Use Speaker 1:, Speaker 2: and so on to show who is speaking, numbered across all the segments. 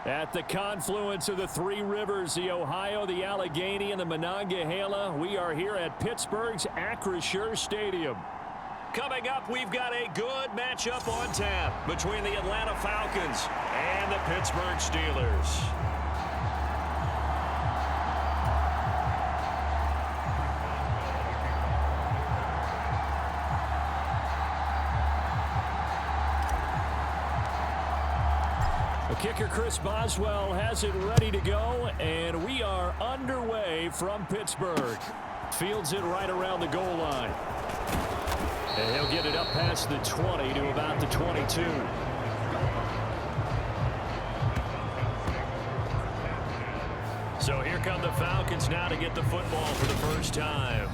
Speaker 1: At the confluence of the three rivers, the Ohio, the Allegheny, and the Monongahela, we are here at Pittsburgh's Acrisure Stadium. Coming up, we've got a good matchup on tap between the Atlanta Falcons and the Pittsburgh Steelers. Kicker Chris Boswell has it ready to go, and we are underway from Pittsburgh. Fields it right around the goal line. And he'll get it up past the 20 to about the 22. So here come the Falcons now to get the football for the first time.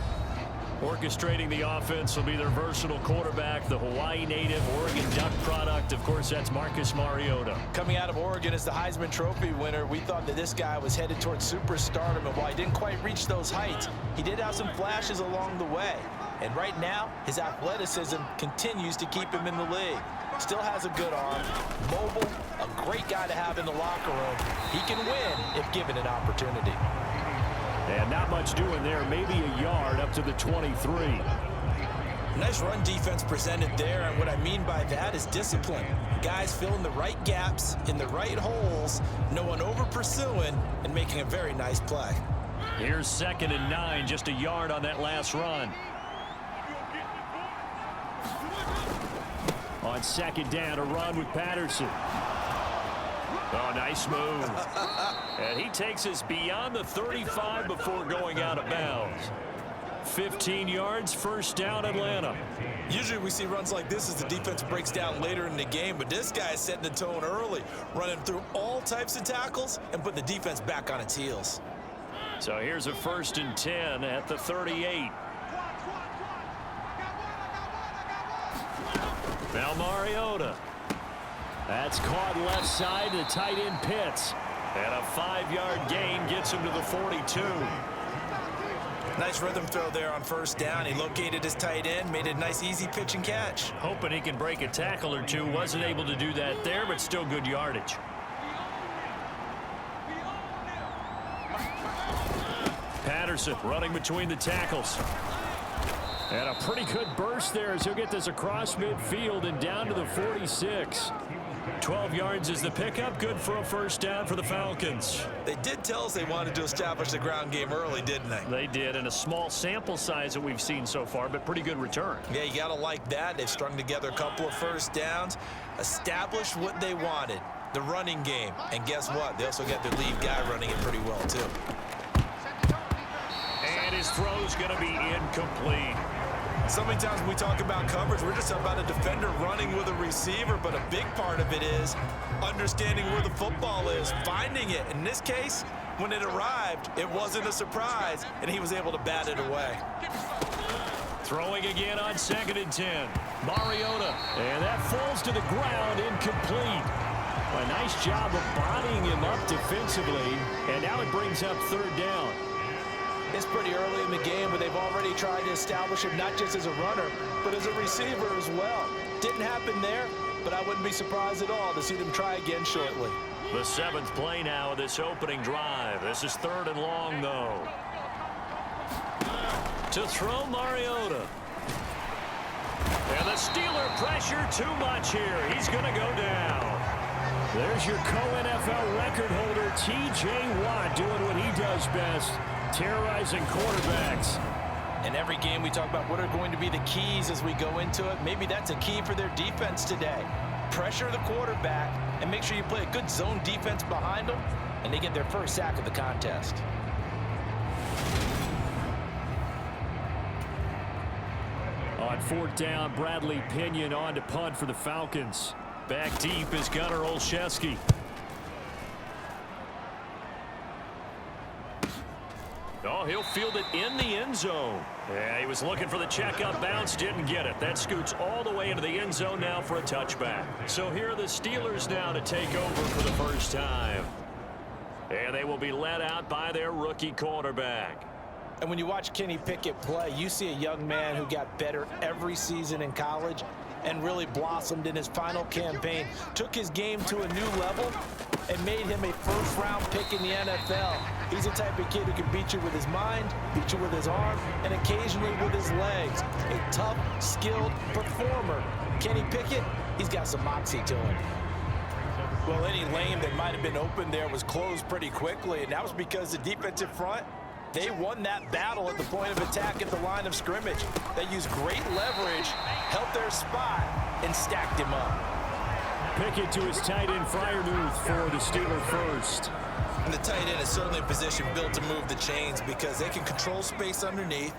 Speaker 1: Orchestrating the offense will be their versatile quarterback, the Hawaii native, Oregon Duck product. Of course, that's Marcus Mariota.
Speaker 2: Coming out of Oregon as the Heisman Trophy winner, we thought that this guy was headed towards superstardom, and while he didn't quite reach those heights, he did have some flashes along the way. And right now, his athleticism continues to keep him in the league. Still has a good arm, mobile, a great guy to have in the locker room. He can win if given an opportunity.
Speaker 1: And not much doing there, maybe a yard up to the 23.
Speaker 2: Nice run defense presented there, and what I mean by that is discipline. Guys filling the right gaps in the right holes, no one over pursuing, and making a very nice play.
Speaker 1: Here's 2nd and 9, just a yard on that last run. On 2nd down, a run with Patterson. Oh, nice move. And he takes us beyond the 35 before going out of bounds. 15 yards, first down, Atlanta.
Speaker 2: Usually we see runs like this as the defense breaks down later in the game, but this guy is setting the tone early, running through all types of tackles and putting the defense back on its heels.
Speaker 1: So here's a 1st and 10 at the 38. Now Mariota. That's caught left side to tight end Pitts. And a 5-yard gain gets him to the 42.
Speaker 2: Nice rhythm throw there on 1st down. He located his tight end, made a nice easy pitch and catch.
Speaker 1: Hoping he can break a tackle or two. Wasn't able to do that there, but still good yardage. Patterson running between the tackles. And a pretty good burst there as he'll get this across midfield and down to the 46. 12 yards is the pickup. Good for a 1st down for the Falcons.
Speaker 2: They did tell us they wanted to establish the ground game early, didn't they?
Speaker 1: They did, and a small sample size that we've seen so far, but pretty good return.
Speaker 2: Yeah, you got to like that. They've strung together a couple of 1st downs, established what they wanted, the running game. And guess what? They also got their lead guy running it pretty well, too.
Speaker 1: And his throw's going to be incomplete.
Speaker 2: So many times when we talk about coverage, we're just about a defender running with a receiver, but a big part of it is understanding where the football is, finding it. In this case, when it arrived, it wasn't a surprise, and he was able to bat it away.
Speaker 1: Throwing again on 2nd and 10. Mariota, and that falls to the ground, incomplete. A nice job of bodying him up defensively, and now it brings up 3rd down.
Speaker 2: It's pretty early in the game, but they've already tried to establish him not just as a runner, but as a receiver as well. Didn't happen there, but I wouldn't be surprised at all to see them try again shortly.
Speaker 1: The 7th play now of this opening drive. This is 3rd and long, though. To throw Mariota. And the Steeler pressure too much here. He's going to go down. There's your co-NFL record holder, T.J. Watt, doing what he does best. Terrorizing quarterbacks.
Speaker 2: In every game we talk about what are going to be the keys as we go into it. Maybe that's a key for their defense today. Pressure the quarterback and make sure you play a good zone defense behind them, and they get their first sack of the contest.
Speaker 1: On 4th down, Bradley Pinion on to punt for the Falcons. Back deep is Gunnar Olszewski. Oh, he'll field it in the end zone. Yeah, he was looking for the checkup bounce, didn't get it. That scoots all the way into the end zone now for a touchback. So here are the Steelers now to take over for the first time. And they will be led out by their rookie quarterback.
Speaker 2: And when you watch Kenny Pickett play, you see a young man who got better every season in college and really blossomed in his final campaign. Took his game to a new level and made him a first-round pick in the NFL. He's the type of kid who can beat you with his mind, beat you with his arm, and occasionally with his legs. A tough, skilled performer. Kenny Pickett, he's got some moxie to him. Well, any lane that might have been open there was closed pretty quickly, and that was because the defensive front, they won that battle at the point of attack at the line of scrimmage. They used great leverage, held their spot, and stacked him up.
Speaker 1: Pickett to his tight end, Freiermuth, for the Steeler first.
Speaker 2: And the tight end is certainly a position built to move the chains because they can control space underneath.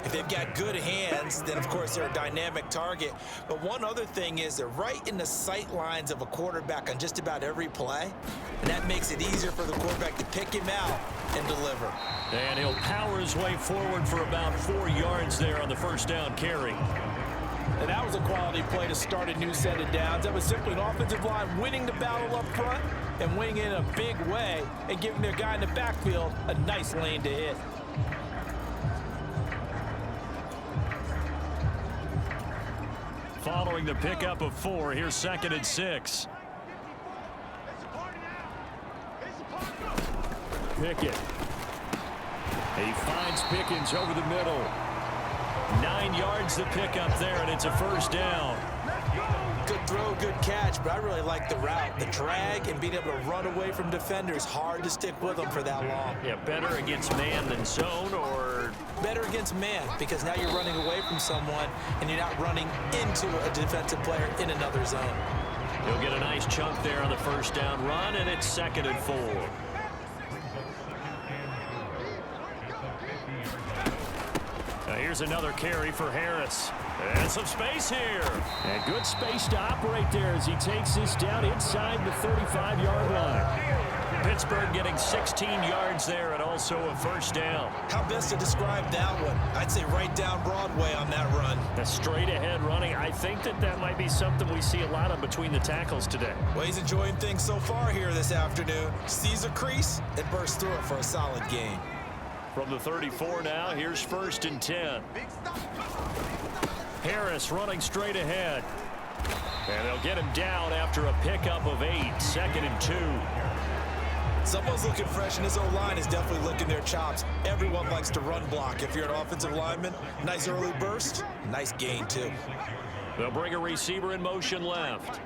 Speaker 2: If they've got good hands, then of course they're a dynamic target. But one other thing is they're right in the sight lines of a quarterback on just about every play. And that makes it easier for the quarterback to pick him out and deliver.
Speaker 1: And he'll power his way forward for about 4 yards there on the first down carry.
Speaker 2: And that was a quality play to start a new set of downs. That was simply an offensive line winning the battle up front and winning in a big way and giving their guy in the backfield a nice lane to hit.
Speaker 1: Following the pickup of 4, here's 2nd and 6. Pickett. He finds Pickens over the middle. 9 yards the pickup there, and it's a first down.
Speaker 2: Good throw, good catch, but I really like the route. The drag and being able to run away from defenders, hard to stick with them for that long.
Speaker 1: Yeah, better against man than zone, or?
Speaker 2: Better against man, because now you're running away from someone and you're not running into a defensive player in another zone.
Speaker 1: He'll get a nice chunk there on the first down run, and it's 2nd and 4. Here's another carry for Harris. And some space here. And good space to operate there as he takes this down inside the 35-yard line. Pittsburgh getting 16 yards there and also a first down.
Speaker 2: How best to describe that one? I'd say right down Broadway on that run.
Speaker 1: A straight ahead running. I think that might be something we see a lot of between the tackles today.
Speaker 2: Well, he's enjoying things so far here this afternoon. Sees a crease and bursts through it for a solid gain.
Speaker 1: From the 34 now, here's 1st and 10. Harris running straight ahead. And they'll get him down after a pickup of 8. 2nd and 2.
Speaker 2: Someone's looking fresh, and his O-line is definitely licking their chops. Everyone likes to run block. If you're an offensive lineman, nice early burst, nice gain too.
Speaker 1: They'll bring a receiver in motion left.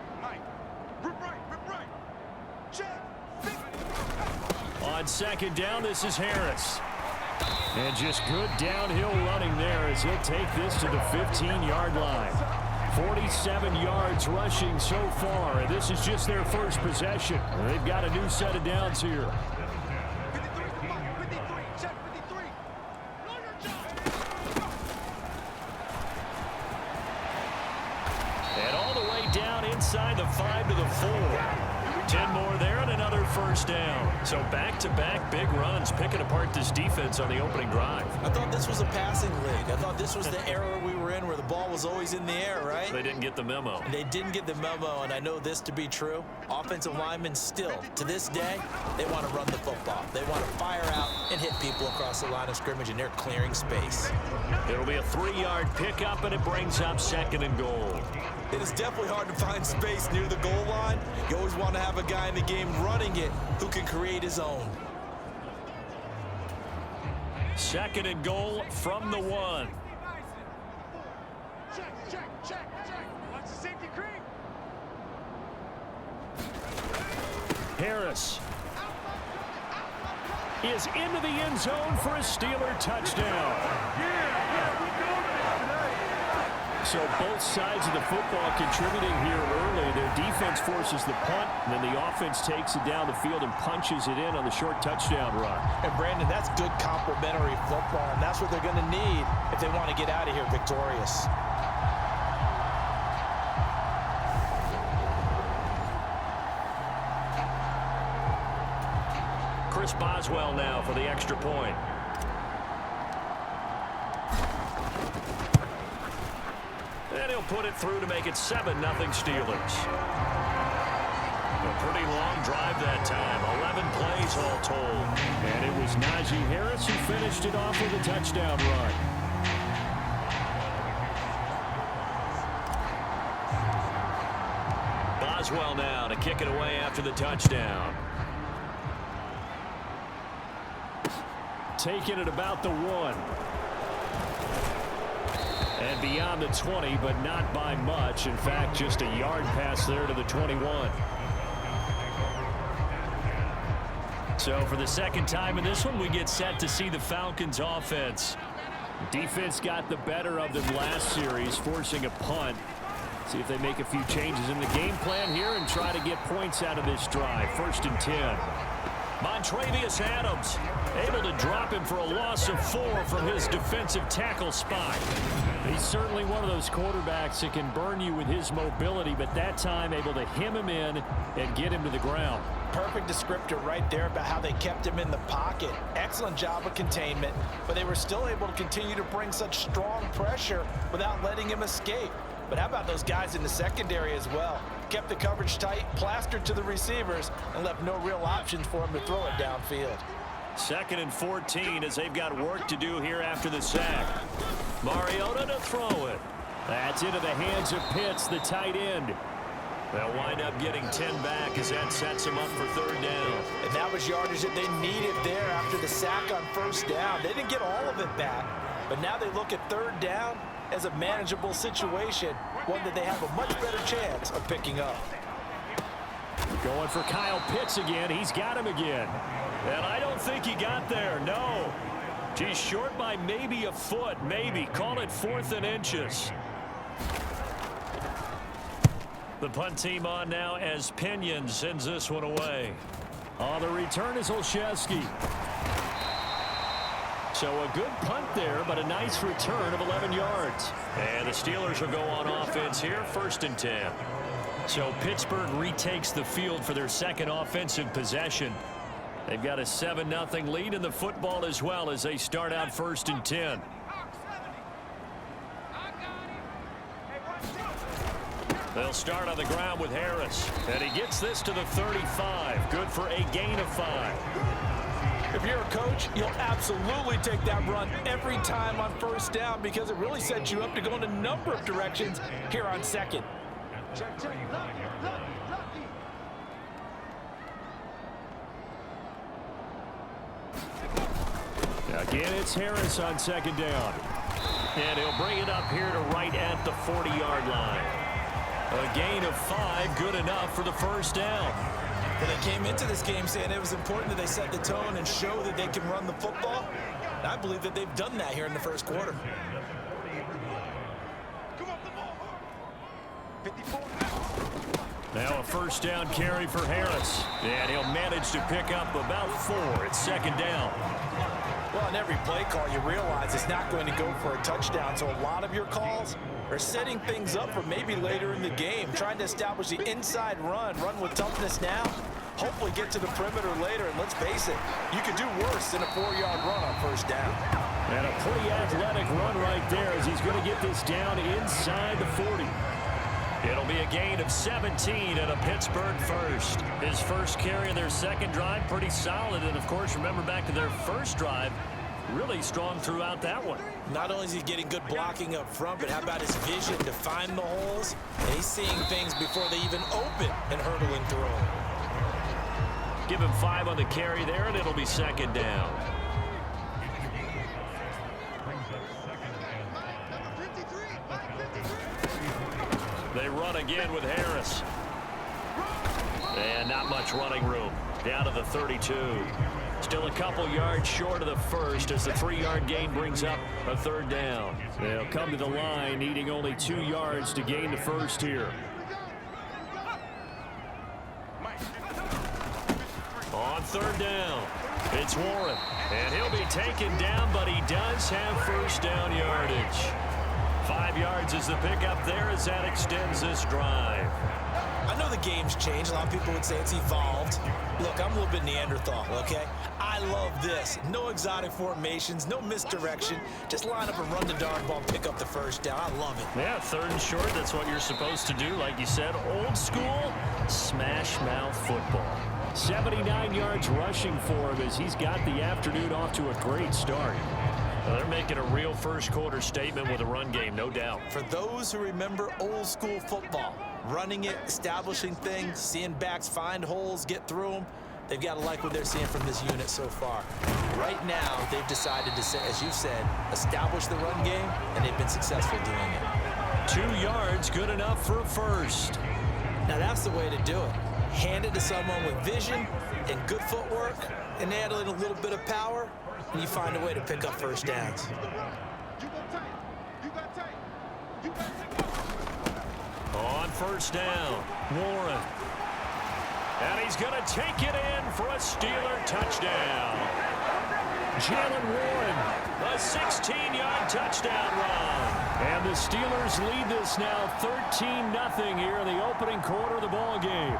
Speaker 1: On 2nd down, this is Harris. And just good downhill running there as he'll take this to the 15-yard line. 47 yards rushing so far, and this is just their first possession. They've got a new set of downs here. And all the way down inside the 5 to the 4. 10 more there and another first down. So back-to-back big runs picking apart this defense on the opening drive.
Speaker 2: I thought this was a passing league. I thought this was the era we were in where the ball was always in the air, right?
Speaker 1: They didn't get the memo.
Speaker 2: They didn't get the memo, and I know this to be true. Offensive linemen still, to this day, they want to run the football. They want to fire out and hit people across the line of scrimmage, and they're clearing space.
Speaker 1: It'll be a 3-yard pickup, and it brings up 2nd and goal.
Speaker 2: It is definitely hard to find space near the goal line. You always want to have a guy in the game running it who can create his own.
Speaker 1: 2nd and goal from the 1.
Speaker 3: Check. Watch the safety creep.
Speaker 1: Harris is into the end zone for a Steeler touchdown. So both sides of the football contributing here early. Their defense forces the punt, and then the offense takes it down the field and punches it in on the short touchdown run.
Speaker 2: And Brandon, that's good complementary football, and that's what they're going to need if they want to get out of here victorious.
Speaker 1: Chris Boswell now for the extra point. And he'll put it through to make it 7-0 Steelers. A pretty long drive that time. 11 plays all told. And it was Najee Harris who finished it off with a touchdown run. Boswell now to kick it away after the touchdown. taken at about the 1. And beyond the 20, but not by much. In fact, just a yard pass there to the 21. So for the second time in this one, we get set to see the Falcons offense. Defense got the better of them last series, forcing a punt. See if they make a few changes in the game plan here and try to get points out of this drive. 1st and 10. Montravius Adams able to drop him for a loss of 4 from his defensive tackle spot. He's certainly one of those quarterbacks that can burn you with his mobility, but that time able to hem him in and get him to the ground.
Speaker 2: Perfect descriptor right there about how they kept him in the pocket. Excellent job of containment, but they were still able to continue to bring such strong pressure without letting him escape. But how about those guys in the secondary as well? Kept the coverage tight, plastered to the receivers, and left no real options for him to throw it downfield.
Speaker 1: 2nd and 14 as they've got work to do here after the sack. Mariota to throw it. That's into the hands of Pitts, the tight end. They'll wind up getting 10 back as that sets them up for 3rd down.
Speaker 2: And that was yardage that they needed there after the sack on 1st down. They didn't get all of it back, but now they look at 3rd down as a manageable situation, one that they have a much better chance of picking up.
Speaker 1: Going for Kyle Pitts again. He's got him again. And I don't think he got there. No. He's short by maybe a foot. Maybe. Call it 4th and inches. The punt team on now as Pinion sends this one away. On the return is Olszewski. So a good punt there, but a nice return of 11 yards. And the Steelers will go on offense here, 1st and 10. So Pittsburgh retakes the field for their 2nd offensive possession. They've got a 7-0 lead in the football as well as they start out 1st and 10. They'll start on the ground with Harris. And he gets this to the 35. Good for a gain of 5.
Speaker 2: If you're a coach, you'll absolutely take that run every time on 1st down because it really sets you up to go in a number of directions here on 2nd.
Speaker 3: Check, check. Lucky.
Speaker 1: Again, it's Harris on 2nd down. And he'll bring it up here to right at the 40-yard line. A gain of 5, good enough for the 1st down.
Speaker 2: Well, they came into this game saying it was important that they set the tone and show that they can run the football. And I believe that they've done that here in the 1st quarter.
Speaker 3: Come up the ball. 54.
Speaker 1: Now a 1st down carry for Harris. And he'll manage to pick up about 4. It's 2nd down.
Speaker 2: Well, on every play call, you realize it's not going to go for a touchdown. So a lot of your calls are setting things up for maybe later in the game, trying to establish the inside run with toughness now, hopefully get to the perimeter later. And let's face it, you could do worse than a 4-yard run on 1st down.
Speaker 1: And a pretty athletic run right there as he's going to get this down inside the 40. It'll be a gain of 17 and a Pittsburgh 1st. His 1st carry of their 2nd drive, pretty solid. And, of course, remember back to their 1st drive, really strong throughout that one.
Speaker 2: Not only is he getting good blocking up front, but how about his vision to find the holes? And he's seeing things before they even open and hurdling through them.
Speaker 1: Give him 5 on the carry there, and it'll be 2nd down. They run again with Harris. And not much running room. Down to the 32. Still a couple yards short of the 1st as the 3-yard gain brings up a 3rd down. They'll come to the line needing only 2 yards to gain the 1st here. On 3rd down, it's Warren. And he'll be taken down, but he does have 1st down yardage. 5 yards is the pickup there as that extends this drive.
Speaker 2: I know the game's changed. A lot of people would say it's evolved. Look, I'm a little bit Neanderthal, okay? I love this. No exotic formations, no misdirection. Just line up and run the darn ball and pick up the 1st down. I love it.
Speaker 1: Yeah, 3rd and short, that's what you're supposed to do. Like you said, old school, smash mouth football. 79 yards rushing for him as he's got the afternoon off to a great start. Well, they're making a real 1st quarter statement with a run game, no doubt.
Speaker 2: For those who remember old school football, running it, establishing things, seeing backs find holes, get through them, They've got to like what they're seeing from this unit so far. Right now, they've decided to, as you said, establish the run game, and they've been successful doing it.
Speaker 1: 2 yards, good enough for a first.
Speaker 2: Now, that's the way to do it. Hand it to someone with vision and good footwork, and add in a little bit of power, and you find a way to pick up first downs.
Speaker 1: On first down, Warren. And he's going to take it in for a Steeler touchdown. Jalen Warren, a 16-yard touchdown run. And the Steelers lead this now 13-0 here in the opening quarter of the ball game.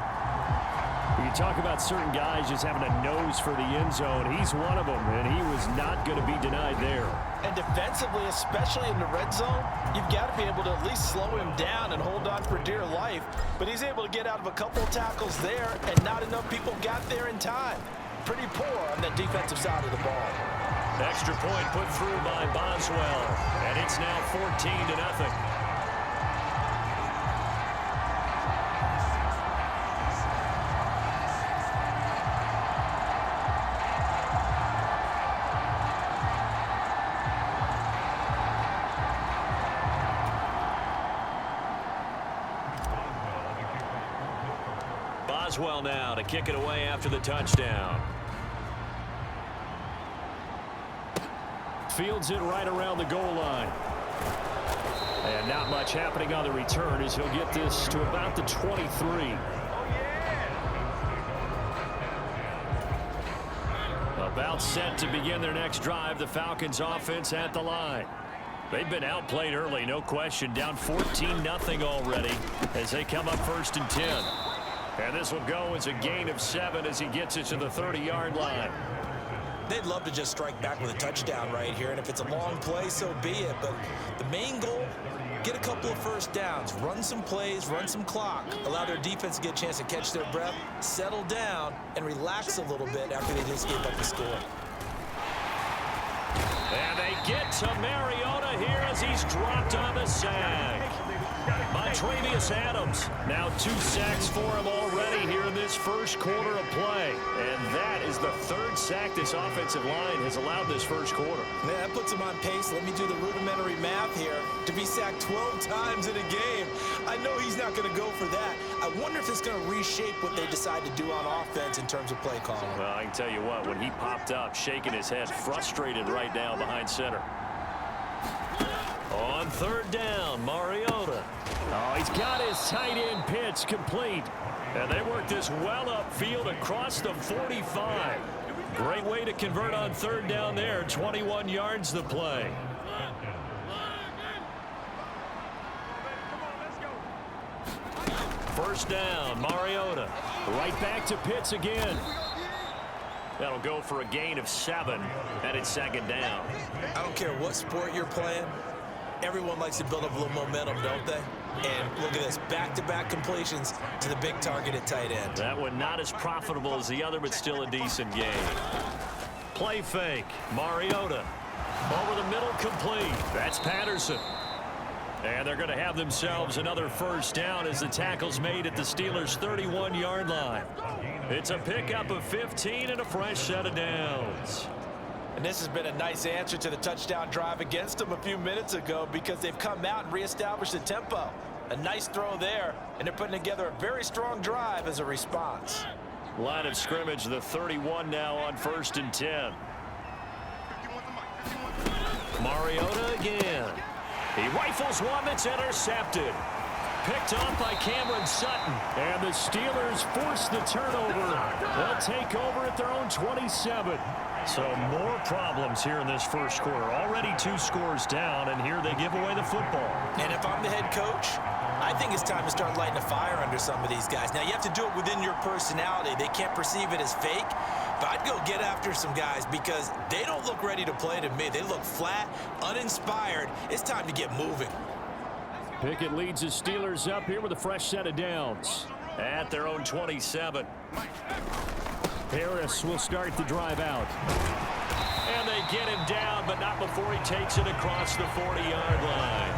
Speaker 1: You talk about certain guys just having a nose for the end zone. He's one of them, and he was not going to be denied there.
Speaker 2: And defensively, especially in the red zone, you've got to be able to at least slow him down and hold on for dear life. But he's able to get out of a couple of tackles there, and not enough people got there in time. Pretty poor on the defensive side of the ball.
Speaker 1: Extra point put through by Boswell, and it's now 14-0. Boswell now to kick it away after the touchdown. Fields it right around the goal line. And not much happening on the return as he'll get this to about the 23. About set to begin their next drive. The Falcons offense at the line. They've been outplayed early, no question. Down 14-0 already as they come up 1st and 10. And this will go as a gain of 7 as he gets it to the 30-yard line.
Speaker 2: They'd love to just strike back with a touchdown right here, and if it's a long play, so be it. But the main goal, get a couple of first downs, run some plays, run some clock, allow their defense to get a chance to catch their breath, settle down, and relax a little bit after they just gave up the score.
Speaker 1: And they get to Mariota here as he's dropped on the sack. Montravius Adams, now 2 sacks for him already here in this first quarter of play. And that is the 3rd sack this offensive line has allowed this first quarter.
Speaker 2: Man, that puts him on pace. Let me do the rudimentary math here. To be sacked 12 times in a game, I know he's not going to go for that. I wonder if it's going to reshape what they decide to do on offense in terms of play calling.
Speaker 1: Well, I can tell you what, when he popped up, shaking his head, frustrated right now behind center. On 3rd down, Mariota. Oh, he's got his tight end pitch complete. And they work this well upfield across the 45. Great way to convert on 3rd down there. 21 yards the play. First down, Mariota. Right back to Pitts again. That'll go for a gain of 7, and it's 2nd down.
Speaker 2: I don't care what sport you're playing. Everyone likes to build up a little momentum, don't they? And look at this, back-to-back completions to the big target at tight end.
Speaker 1: That one not as profitable as the other, but still a decent game. Play fake, Mariota. Over the middle, complete. That's Patterson. And they're going to have themselves another first down as the tackle's made at the Steelers' 31-yard line. It's a pickup of 15 and a fresh set of downs.
Speaker 2: And this has been a nice answer to the touchdown drive against them a few minutes ago because they've come out and reestablished the tempo. A nice throw there, and they're putting together a very strong drive as a response.
Speaker 1: Line of scrimmage, the 31 now on 1st and 10. Mariota again. He rifles one that's intercepted. Picked off by Cameron Sutton. And the Steelers force the turnover. They'll take over at their own 27. So more problems here in this first quarter. Already 2 scores down, and here they give away the football.
Speaker 2: And if I'm the head coach, I think it's time to start lighting a fire under some of these guys. Now, you have to do it within your personality. They can't perceive it as fake. But I'd go get after some guys because they don't look ready to play to me. They look flat, uninspired. It's time to get moving.
Speaker 1: Pickett leads his Steelers up here with a fresh set of downs at their own 27. Harris will start the drive out. And they get him down, but not before he takes it across the 40-yard line.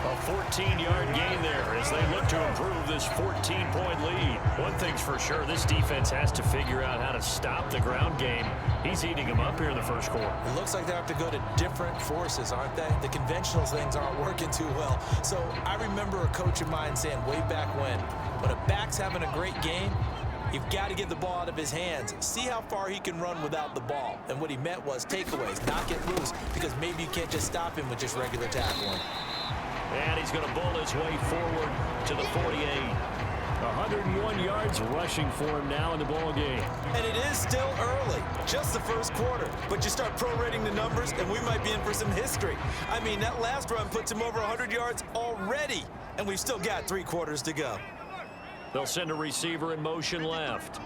Speaker 1: A 14-yard gain there as they look to improve this 14-point lead. One thing's for sure, this defense has to figure out how to stop the ground game. He's eating them up here in the first quarter.
Speaker 2: It looks like they have to go to different forces, aren't they? The conventional things aren't working too well. So I remember a coach of mine saying way back when a back's having a great game, you've got to get the ball out of his hands. See how far he can run without the ball. And what he meant was takeaways, not get loose, because maybe you can't just stop him with just regular tackling.
Speaker 1: And he's going to bowl his way forward to the 48. 101 yards rushing for him now in the ball game.
Speaker 2: And it is still early, just the first quarter. But you start prorating the numbers, and we might be in for some history. I mean, that last run puts him over 100 yards already, and we've still got 3 quarters to go.
Speaker 1: They'll send a receiver in motion left.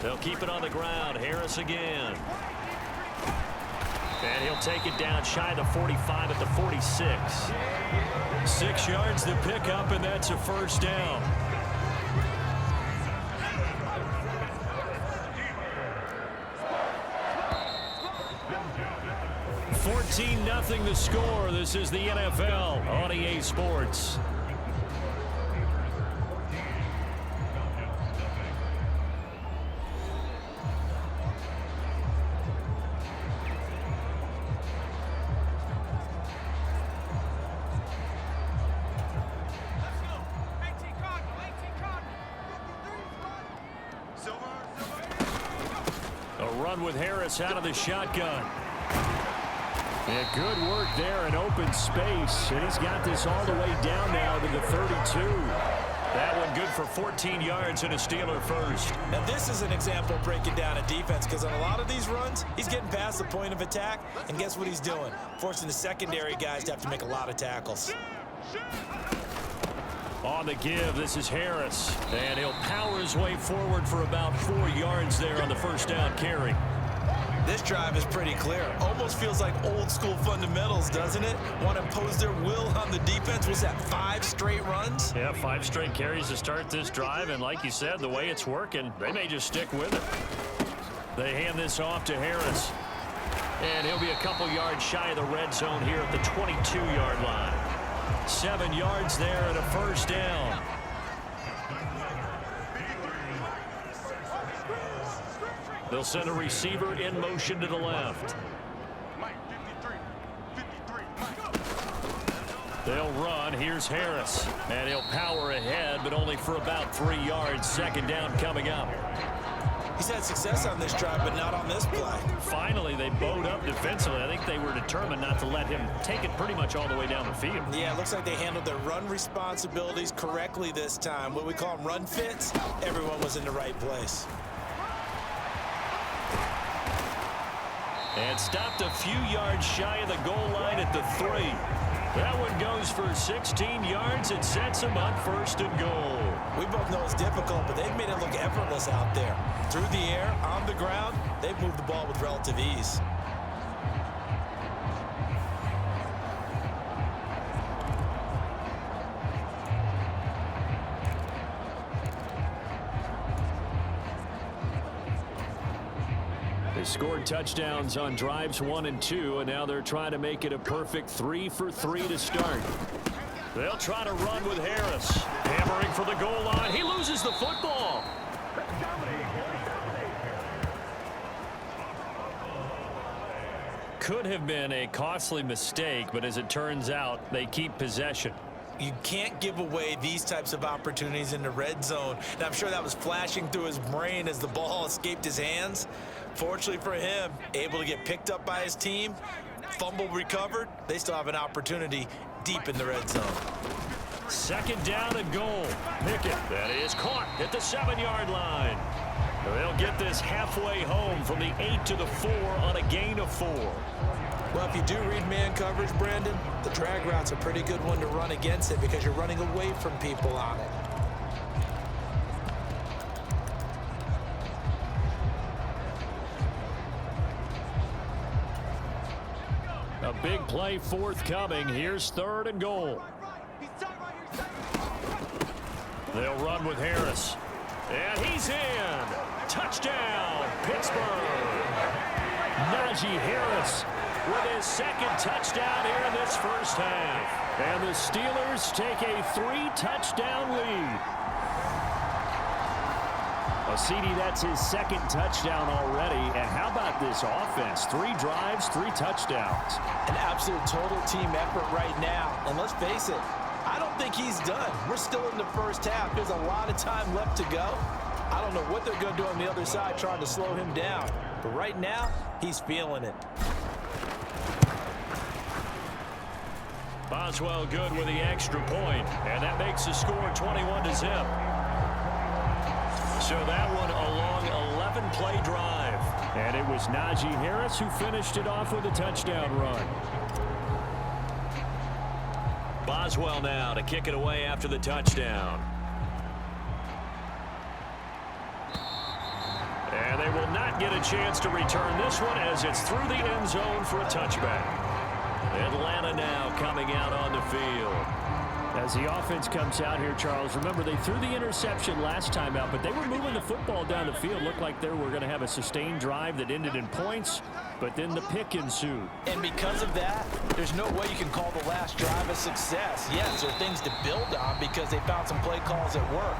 Speaker 1: They'll keep it on the ground. Harris again. And he'll take it down shy of the 45 at the 46. 6 yards to pick up, and that's a first down. $14-0 the score. This is the NFL on EA Sports. With Harris out of the shotgun. Yeah, good work there in open space. And he's got this all the way down now to the 32. That one good for 14 yards and a Steeler first.
Speaker 2: Now this is an example breaking down a defense, because on a lot of these runs, he's getting past the point of attack. And guess what he's doing? Forcing the secondary guys to have to make a lot of tackles.
Speaker 1: On the give, this is Harris. And he'll power his way forward for about 4 yards there on the first down carry.
Speaker 2: This drive is pretty clear. Almost feels like old school fundamentals, doesn't it? Want to impose their will on the defense. Was that 5 straight runs?
Speaker 1: Yeah, 5 straight carries to start this drive. And like you said, the way it's working, they may just stick with it. They hand this off to Harris. And he'll be a couple yards shy of the red zone here at the 22-yard line. 7 yards there and a first down. They'll send a receiver in motion to the left. They'll run. Here's Harris. And he'll power ahead, but only for about 3 yards. Second down coming up.
Speaker 2: He's had success on this drive, but not on this play.
Speaker 1: Finally, they bowed up defensively. I think they were determined not to let him take it pretty much all the way down the field.
Speaker 2: Yeah, it looks like they handled their run responsibilities correctly this time. What we call them run fits, everyone was in the right place.
Speaker 1: And stopped a few yards shy of the goal line at the 3. That one goes for 16 yards. It sets them up first and goal.
Speaker 2: We both know it's difficult, but they've made it look effortless out there. Through the air, on the ground, they've moved the ball with relative ease.
Speaker 1: They scored touchdowns on drives 1 and 2, and now they're trying to make it a perfect 3 for 3 to start. They'll try to run with Harris. Hammering for the goal line. He loses the football. Could have been a costly mistake, but as it turns out, they keep possession.
Speaker 2: You can't give away these types of opportunities in the red zone. And I'm sure that was flashing through his brain as the ball escaped his hands. Fortunately for him, able to get picked up by his team, fumble recovered. They still have an opportunity deep in the red zone.
Speaker 1: Second down and goal. Pickett, that is caught at the 7-yard line. They'll get this halfway home from the 8 to the 4 on a gain of 4.
Speaker 2: Well, if you do read man coverage, Brandon, the drag route's a pretty good one to run against it because you're running away from people on it.
Speaker 1: A big play forthcoming. Here's 3rd and goal. They'll run with Harris. And he's in. Touchdown, Pittsburgh. Najee Harris with his second touchdown here in this first half. And the Steelers take a 3-touchdown lead. Well, CD, that's his second touchdown already. And how about this offense? 3 drives, 3 touchdowns.
Speaker 2: An absolute total team effort right now. And let's face it, I don't think he's done. We're still in the first half. There's a lot of time left to go. I don't know what they're going to do on the other side trying to slow him down. But right now, he's feeling it.
Speaker 1: Boswell good with the extra point, and that makes the score 21-0. So that one a long 11-play drive. And it was Najee Harris who finished it off with a touchdown run. Boswell now to kick it away after the touchdown. And they will not get a chance to return this one as it's through the end zone for a touchback. Atlanta now coming out on the field. As the offense comes out here, Charles, remember they threw the interception last time out, but they were moving the football down the field. Looked like they were going to have a sustained drive that ended in points, but then the pick ensued.
Speaker 2: And because of that, there's no way you can call the last drive a success. Yes, there are things to build on because they found some play calls at work.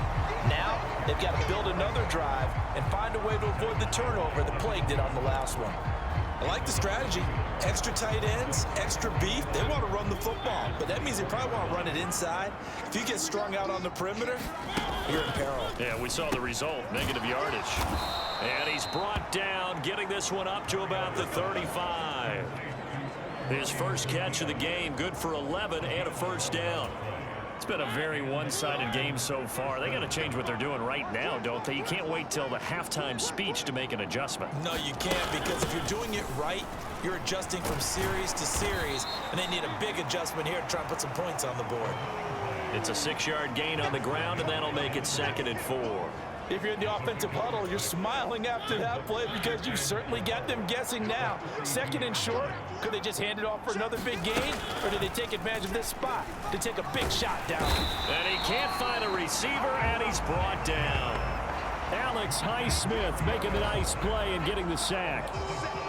Speaker 2: Now, they've got to build another drive and find a way to avoid the turnover that plagued it on the last one.
Speaker 4: I like the strategy. Extra tight ends, extra beef. They want to run the football, but that means they probably want to run it inside. If you get strung out on the perimeter, you're in peril.
Speaker 1: Yeah, we saw the result, negative yardage. And he's brought down, getting this one up to about the 35. His first catch of the game, good for 11 and a first down. It's been a very one-sided game so far. They got to change what they're doing right now, don't they? You can't wait till the halftime speech to make an adjustment.
Speaker 4: No, you can't, because if you're doing it right, you're adjusting from series to series, and they need a big adjustment here to try and put some points on the board.
Speaker 1: It's a 6-yard gain on the ground, and that'll make it 2nd and 4.
Speaker 2: If you're in the offensive huddle, you're smiling after that play because you certainly got them guessing now. 2nd and short, could they just hand it off for another big gain, or did they take advantage of this spot to take a big shot down?
Speaker 1: And he can't find a receiver, and he's brought down. Alex Highsmith making the nice play and getting the sack.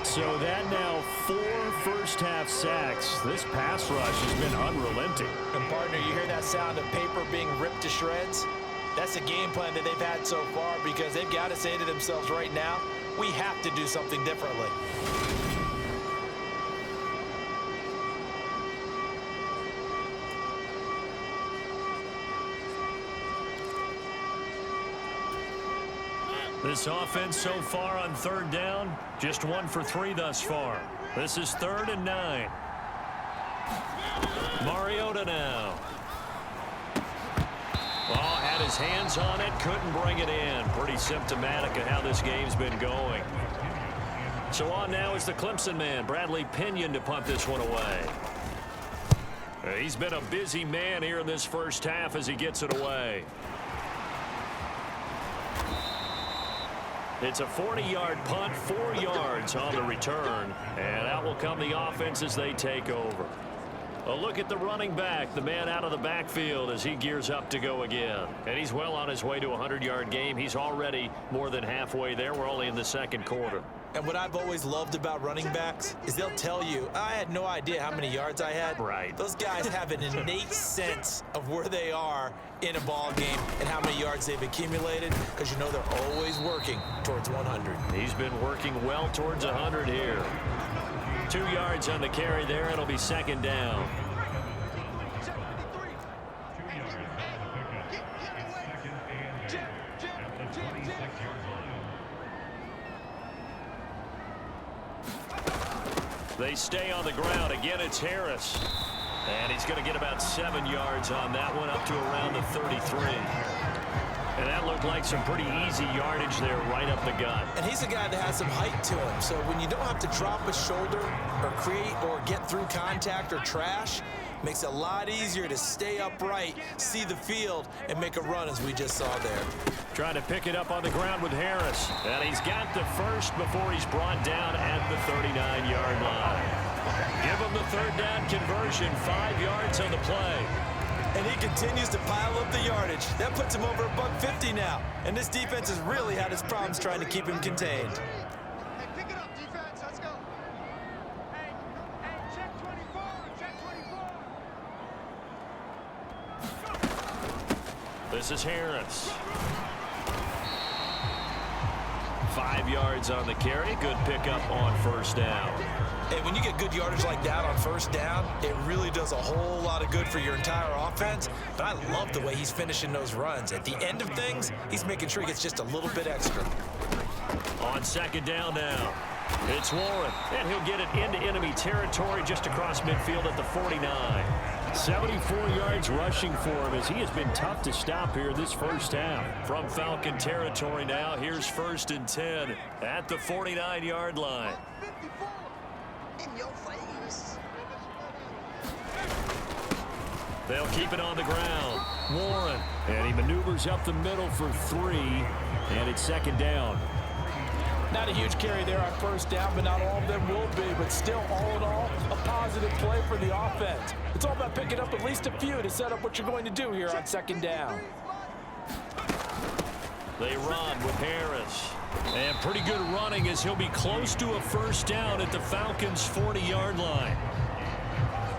Speaker 1: So that now 4 first-half sacks. This pass rush has been unrelenting.
Speaker 2: And partner, you hear that sound of paper being ripped to shreds? That's the game plan that they've had so far because they've got to say to themselves right now, we have to do something differently.
Speaker 1: This offense so far on 3rd down, just 1 for 3 thus far. This is 3rd and 9. Mariota now. Ball had his hands on it, couldn't bring it in. Pretty symptomatic of how this game's been going. So on now is the Clemson man, Bradley Pinion, to punt this one away. He's been a busy man here in this first half as he gets it away. It's a 40-yard punt, 4 yards on the return. And out will come the offense as they take over. A look at the running back, the man out of the backfield as he gears up to go again. And he's well on his way to a 100-yard game. He's already more than halfway there. We're only in the 2nd quarter.
Speaker 4: And what I've always loved about running backs is they'll tell you, I had no idea how many yards I had.
Speaker 1: Right.
Speaker 4: Those guys have an innate sense of where they are in a ball game and how many yards they've accumulated because you know they're always working towards 100.
Speaker 1: He's been working well towards 100 here. 2 yards on the carry there. It'll be 2nd down. They stay on the ground. Again, it's Harris. And he's going to get about 7 yards on that one, up to around the 33. And that looked like some pretty easy yardage there right up the gut.
Speaker 4: And he's a guy that has some height to him. So when you don't have to drop a shoulder or create or get through contact or trash, makes it a lot easier to stay upright, see the field, and make a run as we just saw there.
Speaker 1: Trying to pick it up on the ground with Harris. And he's got the first before he's brought down at the 39-yard line. Give him the 3rd down conversion, 5 yards on the play.
Speaker 4: And he continues to pile up the yardage. That puts him over $150 now. And this defense has really had its problems trying to keep him contained.
Speaker 3: Hey, pick it up, defense. Let's go.
Speaker 1: This is Harris. 5 yards on the carry. Good pickup on first down.
Speaker 4: Hey, when you get good yardage like that on first down, it really does a whole lot of good for your entire offense. But I love the way he's finishing those runs. At the end of things, he's making sure he gets just a little bit extra.
Speaker 1: On second down now, it's Warren, and he'll get it into enemy territory just across midfield at the 49. 74 yards rushing for him as he has been tough to stop here this first half. From Falcon territory now, here's 1st and 10 at the 49-yard line.
Speaker 3: 54 in your face.
Speaker 1: They'll keep it on the ground. Warren, and he maneuvers up the middle for 3, and it's 2nd down.
Speaker 2: Not a huge carry there on first down, but not all of them will be. But still, all in all, a positive play for the offense. It's all about picking up at least a few to set up what you're going to do here on 2nd down.
Speaker 1: They run with Harris. And pretty good running as he'll be close to a first down at the Falcons' 40-yard line.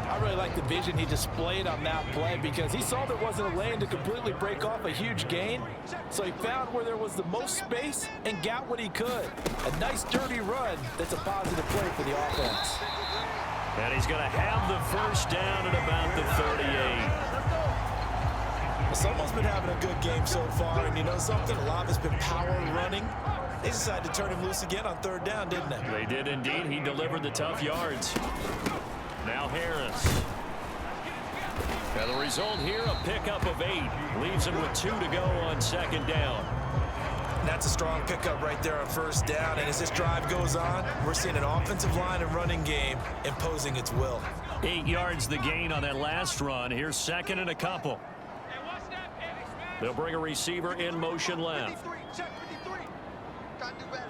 Speaker 2: I really like the vision he displayed on that play because he saw there wasn't a lane to completely break off a huge gain. So he found where there was the most space and got what he could. A nice, dirty run that's a positive play for the offense.
Speaker 1: And he's going to have the first down at about the 38.
Speaker 4: Someone's been having a good game so far, and you know something? A lot of it's been power running. They decided to turn him loose again on 3rd down, didn't they?
Speaker 1: They did indeed. He delivered the tough yards. Now Harris. Now the result here, a pickup of 8. Leaves him with 2 to go on 2nd down.
Speaker 4: And that's a strong pickup right there on first down. And as this drive goes on, we're seeing an offensive line and running game imposing its will.
Speaker 1: 8 yards the gain on that last run. Here's 2nd and a couple. They'll bring a receiver in motion left.
Speaker 3: 53, check 53. Gotta do better.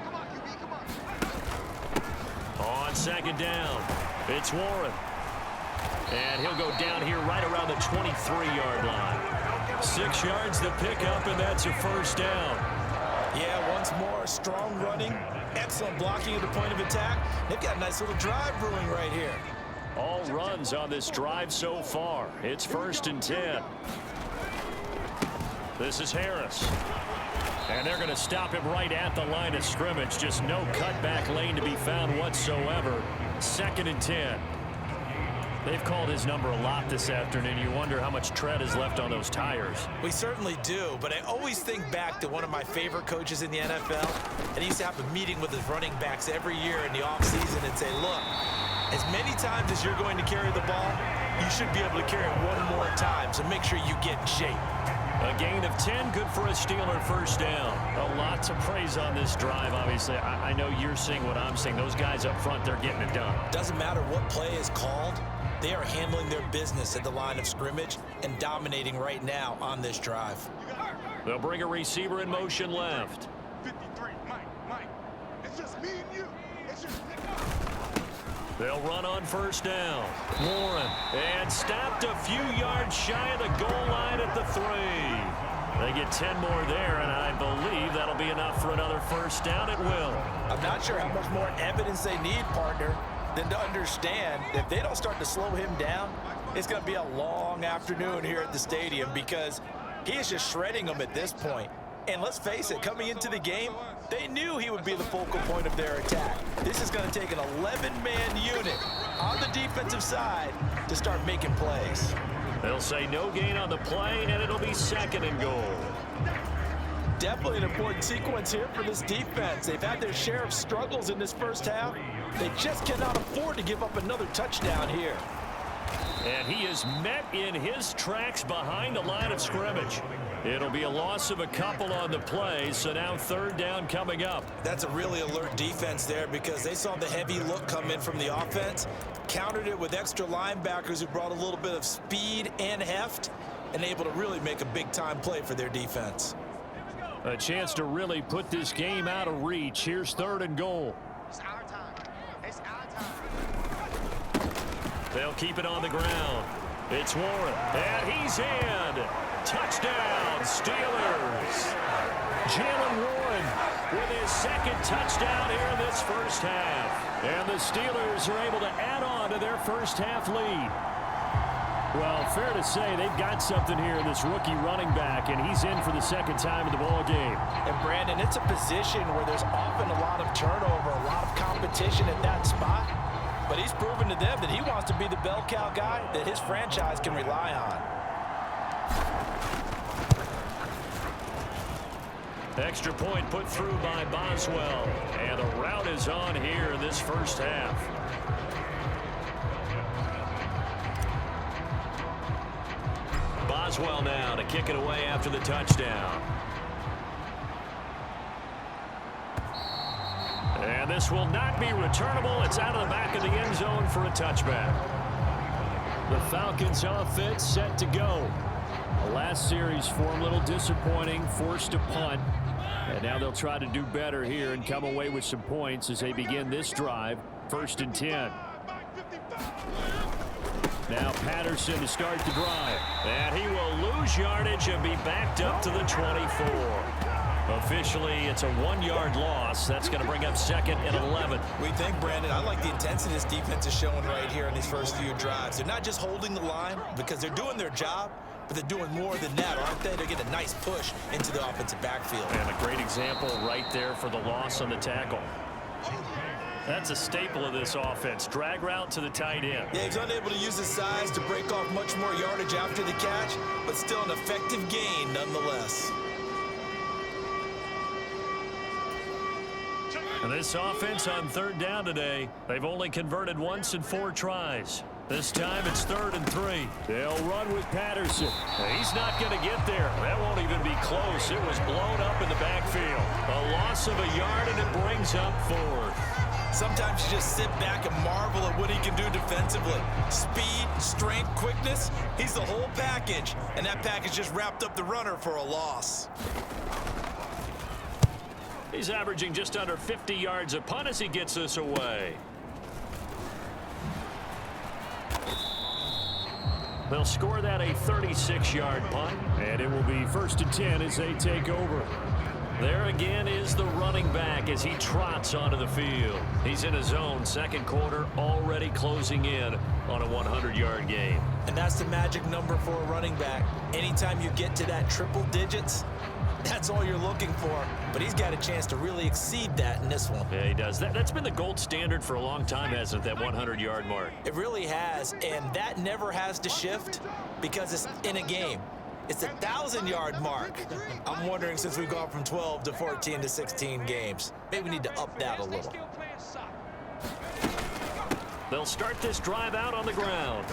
Speaker 3: Come on, QB, come on.
Speaker 1: On 2nd down, it's Warren. And he'll go down here right around the 23-yard line. 6 yards the pickup, and that's a first down.
Speaker 4: Yeah, once more, strong running, excellent blocking at the point of attack. They've got a nice little drive brewing right here.
Speaker 1: All runs on this drive so far. It's 1st and 10. This is Harris. And they're going to stop him right at the line of scrimmage. Just no cutback lane to be found whatsoever. 2nd and 10. They've called his number a lot this afternoon. You wonder how much tread is left on those tires.
Speaker 4: We certainly do, but I always think back to one of my favorite coaches in the NFL, and he used to have a meeting with his running backs every year in the offseason and say, look, as many times as you're going to carry the ball, you should be able to carry it one more time, so make sure you get in shape.
Speaker 1: A gain of 10, good for a Steeler first down. A lot to praise on this drive, obviously. I know you're seeing what I'm seeing. Those guys up front, they're getting it done.
Speaker 4: Doesn't matter what play is called. They are handling their business at the line of scrimmage and dominating right now on this drive.
Speaker 1: They'll bring a receiver in motion left.
Speaker 3: 53, Mike. It's just me and you. It's just me.
Speaker 1: They'll run on first down. Warren, and stopped a few yards shy of the goal line at the 3. They get 10 more there, and I believe that'll be enough for another first down. It will.
Speaker 2: I'm not sure how much more evidence they need, partner, than to understand that if they don't start to slow him down, it's going to be a long afternoon here at the stadium because he is just shredding them at this point. And let's face it, coming into the game, they knew he would be the focal point of their attack. This is going to take an 11-man unit on the defensive side to start making plays.
Speaker 1: They'll say no gain on the play, and it'll be 2nd and goal.
Speaker 2: Definitely an important sequence here for this defense. They've had their share of struggles in this first half. They just cannot afford to give up another touchdown here.
Speaker 1: And he is met in his tracks behind the line of scrimmage. It'll be a loss of a couple on the play, so now 3rd down coming up.
Speaker 4: That's a really alert defense there because they saw the heavy look come in from the offense, countered it with extra linebackers who brought a little bit of speed and heft, and able to really make a big-time play for their defense.
Speaker 1: A chance to really put this game out of reach. Here's 3rd and goal.
Speaker 3: It's our time. It's our time.
Speaker 1: They'll keep it on the ground. It's Warren, and he's in. Touchdown, Steelers. Jalen Warren with his 2nd touchdown here in this first half. And the Steelers are able to add on to their first half lead. Well, fair to say they've got something here in this rookie running back, and he's in for the second time in the ball game.
Speaker 2: And Brandon, it's a position where there's often a lot of turnover, a lot of competition at that spot. But he's proven to them that he wants to be the bell cow guy that his franchise can rely on.
Speaker 1: Extra point put through by Boswell. And the route is on here in this first half. Boswell now to kick it away after the touchdown. And this will not be returnable. It's out of the back of the end zone for a touchback. The Falcons offense set to go. The last series for them a little disappointing, forced to punt. And now they'll try to do better here and come away with some points as they begin this drive. 1st and 10. Now Patterson to start the drive. And he will lose yardage and be backed up to the 24. Officially, it's a 1-yard loss. That's going to bring up 2nd and 11.
Speaker 4: We think, Brandon, I like the intensity this defense is showing right here in these first few drives. They're not just holding the line because they're doing their job, but they're doing more than that, aren't they? They're getting a nice push into the offensive backfield.
Speaker 1: And a great example right there for the loss on the tackle. That's a staple of this offense. Drag route to the tight end.
Speaker 4: Yeah, he's unable to use his size to break off much more yardage after the catch, but still an effective gain nonetheless.
Speaker 1: And this offense on 3rd down today, they've only converted once in 4 tries. This time it's 3rd and 3. They'll run with Patterson. He's not going to get there. That won't even be close. It was blown up in the backfield. A loss of a yard, and it brings up 4th.
Speaker 4: Sometimes you just sit back and marvel at what he can do defensively. Speed, strength, quickness, he's the whole package. And that package just wrapped up the runner for a loss.
Speaker 1: He's averaging just under 50 yards a punt as he gets this away. They'll score that a 36-yard punt, and it will be 1st and 10 as they take over. There again is the running back as he trots onto the field. He's in his own 2nd quarter, already closing in on a 100-yard game.
Speaker 2: And that's the magic number for a running back. Anytime you get to that triple digits, that's all you're looking for. But he's got a chance to really exceed that in this one.
Speaker 1: Yeah, he does. That's been the gold standard for a long time, hasn't it, that 100-yard mark?
Speaker 2: It really has, and that never has to shift because it's in a game. It's a 1,000-yard mark. I'm wondering, since we've gone from 12 to 14 to 16 games, maybe we need to up that a little.
Speaker 1: They'll start this drive out on the ground.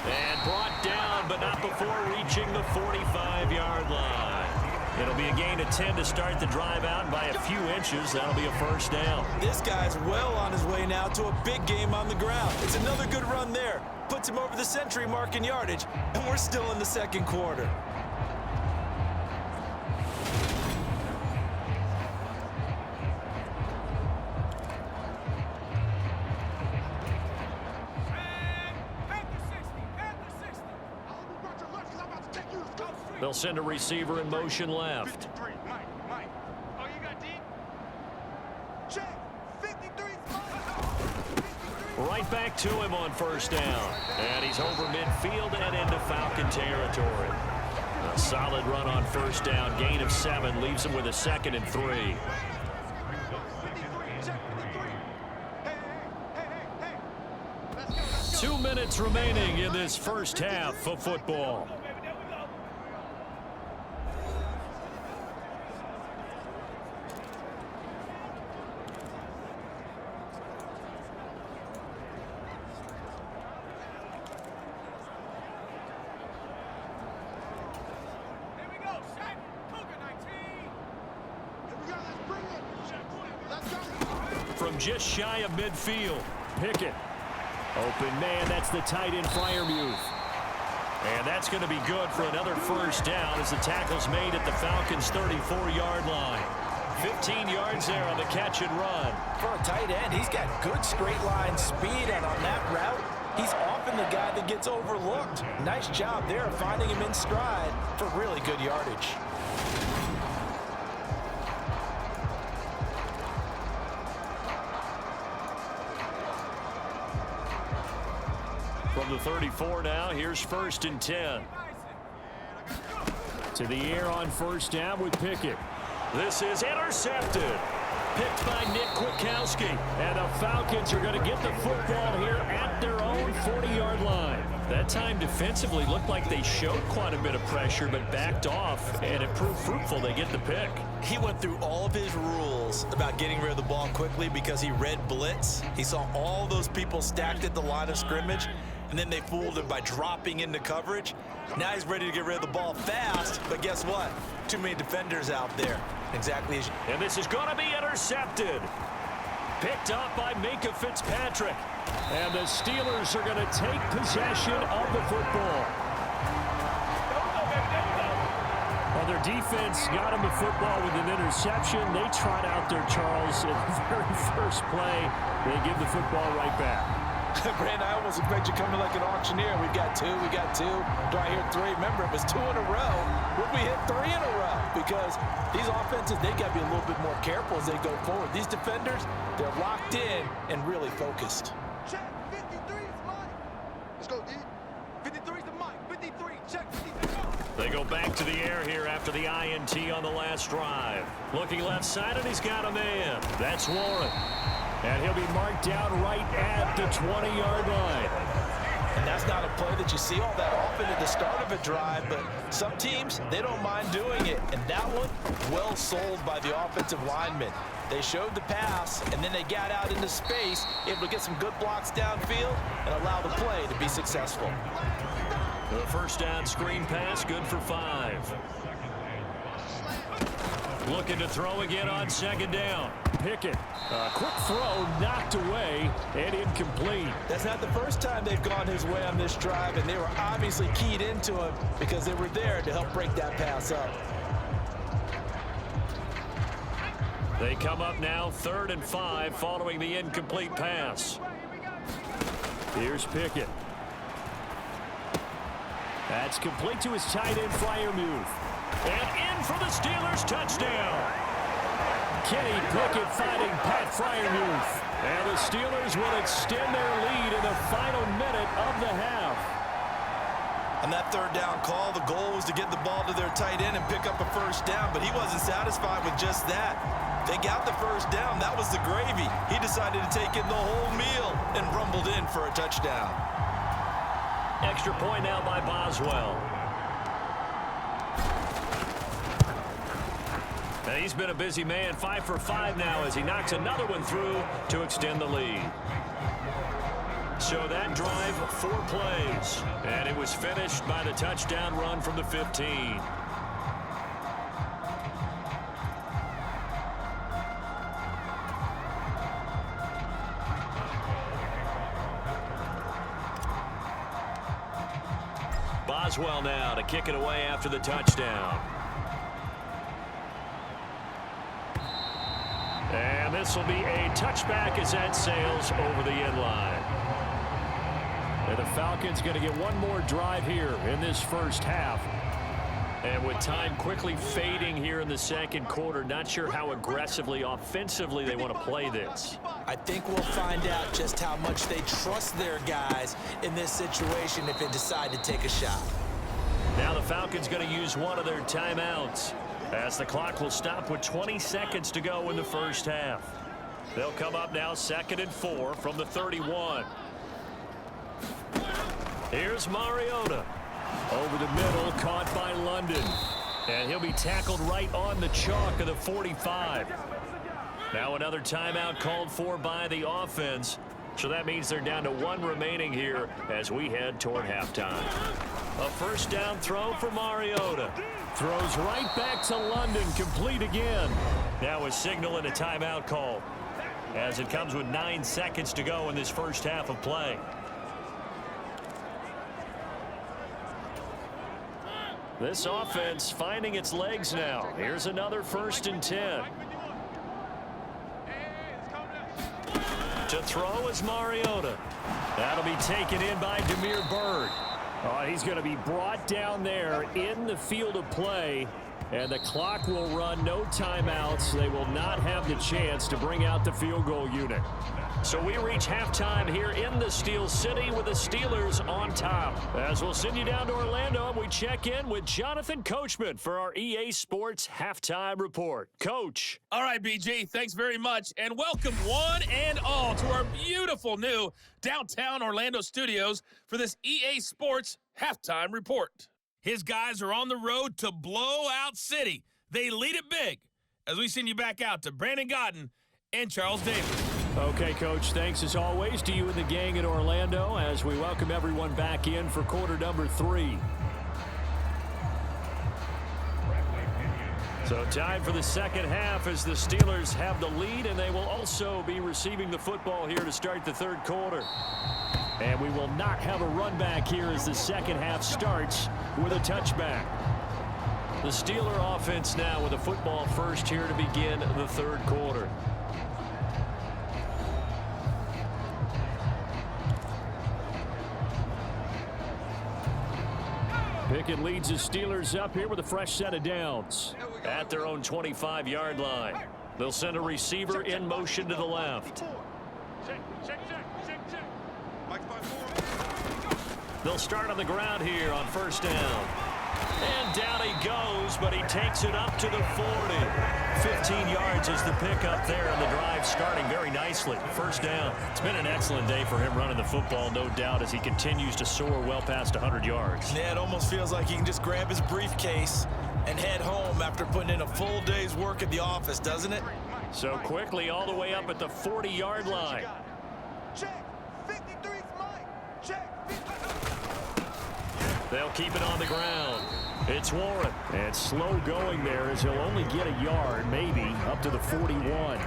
Speaker 1: And brought down, but not before reaching the 45-yard line. It'll be a gain of 10 to start the drive out by a few inches. That'll be a 1st down.
Speaker 2: This guy's well on his way now to a big game on the ground. It's another good run there. Puts him over the century mark in yardage, and we're still in the 2nd quarter.
Speaker 1: They'll send a receiver in motion left. Right back to him on 1st down. And he's over midfield and into Falcon territory. A solid run on 1st down. Gain of 7 leaves him with a 2nd and 3. Two minutes remaining in this first half of football. From just shy of midfield, Pickett. Open man, that's the tight end Freiermuth. And that's going to be good for another 1st down as the tackle's made at the Falcons' 34-yard line. 15 yards there on the catch and run.
Speaker 2: For a tight end, he's got good straight line speed, and on that route, he's often the guy that gets overlooked. Nice job there finding him in stride for really good yardage.
Speaker 1: From the 34 now, here's 1st and 10. To the air on 1st down with Pickett. This is intercepted. Picked by Nick Kwiatkowski. And the Falcons are going to get the football here at their own 40-yard line. That time defensively looked like they showed quite a bit of pressure but backed off, and it proved fruitful. They get the pick.
Speaker 4: He went through all of his rules about getting rid of the ball quickly because he read blitz. He saw all those people stacked at the line of scrimmage, and then they fooled him by dropping into coverage. Now he's ready to get rid of the ball fast, but guess what? Too many defenders out there. Exactly as you...
Speaker 1: And this is going to be intercepted. Picked up by Minka Fitzpatrick. And the Steelers are going to take possession of the football. Well, their defense got him the football with an interception. They trot out there, Charles, in the very first play. They give the football right back.
Speaker 2: Brand, I almost expect you coming like an auctioneer. We've got two. Do I hear three? Remember, it was 2 in a row. Would we hit 3 in a row? Because these offenses, they got to be a little bit more careful as they go forward. These defenders, they're locked in and really focused.
Speaker 3: Check. 53 is mine. Let's go, D. 53 is the mic. 53. Check. 53.
Speaker 1: They go back to the air here after the INT on the last drive. Looking left side, and he's got a man. That's Warren. And he'll be marked down right at the 20-yard line.
Speaker 2: And that's not a play that you see all that often at the start of a drive, but some teams, they don't mind doing it. And that one, well sold by the offensive lineman. They showed the pass, and then they got out into space, able to get some good blocks downfield and allow the play to be successful.
Speaker 1: The 1st down screen pass, good for 5. Looking to throw again on 2nd down. Pickett, a quick throw knocked away and incomplete.
Speaker 2: That's not the first time they've gone his way on this drive, and they were obviously keyed into him because they were there to help break that pass up.
Speaker 1: They come up now 3rd and 5 following the incomplete pass. Here's Pickett. That's complete to his tight end, Freiermuth. And in for the Steelers touchdown. Kenny Pickett fighting Pat Freiermuth. And the Steelers will extend their lead in the final minute of the half.
Speaker 4: On that 3rd down call, the goal was to get the ball to their tight end and pick up a 1st down, but he wasn't satisfied with just that. They got the 1st down. That was the gravy. He decided to take in the whole meal and rumbled in for a touchdown.
Speaker 1: Extra point now by Boswell. And he's been a busy man, 5 for 5 now as he knocks another one through to extend the lead. So that drive, 4 plays, and it was finished by the touchdown run from the 15. Boswell now to kick it away after the touchdown. And this will be a touchback as that sails over the end line. And the Falcons going to get one more drive here in this first half. And with time quickly fading here in the 2nd quarter, not sure how aggressively, offensively they want to play this.
Speaker 4: I think we'll find out just how much they trust their guys in this situation if they decide to take a shot.
Speaker 1: Now the Falcons going to use one of their timeouts as the clock will stop with 20 seconds to go in the first half. They'll come up now 2nd and 4 from the 31. Here's Mariota. Over the middle, caught by London. And he'll be tackled right on the chalk of the 45. Now another timeout called for by the offense. So that means they're down to 1 remaining here as we head toward halftime. A 1st down throw for Mariota. Throws right back to London, complete again. Now a signal and a timeout call as it comes with 9 seconds to go in this first half of play. This offense finding its legs now. Here's another 1st and 10. To throw is Mariota. That'll be taken in by Damiere Byrd. Oh, he's going to be brought down there in the field of play. And the clock will run, no timeouts. They will not have the chance to bring out the field goal unit. So we reach halftime here in the Steel City with the Steelers on top. As we'll send you down to Orlando, and we check in with Jonathan Coachman for our EA Sports Halftime Report. Coach.
Speaker 5: All right, BG, thanks very much, and welcome one and all to our beautiful new downtown Orlando studios for this EA Sports Halftime Report. His guys are on the road to Blowout City. They lead it big as we send you back out to Brandon Godden and Charles Davis.
Speaker 1: Okay, Coach, thanks as always to you and the gang in Orlando as we welcome everyone back in for quarter number 3. So time for the second half as the Steelers have the lead, and they will also be receiving the football here to start the third quarter. And we will not have a run back here as the second half starts with a touchback. The Steeler offense now with a football first here to begin the third quarter. Pickett leads the Steelers up here with a fresh set of downs at their own 25-yard line. They'll send a receiver in motion to the left. They'll start on the ground here on first down. And down he goes, but he takes it up to the 40. 15 yards is the pickup there, and the drive starting very nicely. First down. It's been an excellent day for him running the football, no doubt, as he continues to soar well past 100 yards.
Speaker 4: Yeah, it almost feels like he can just grab his briefcase and head home after putting in a full day's work at the office, doesn't it?
Speaker 1: So quickly all the way up at the 40-yard line.
Speaker 3: Check. 53's mine. Check. 53.
Speaker 1: They'll keep it on the ground. It's Warren. And slow going there as he'll only get a yard, maybe, up to the 41.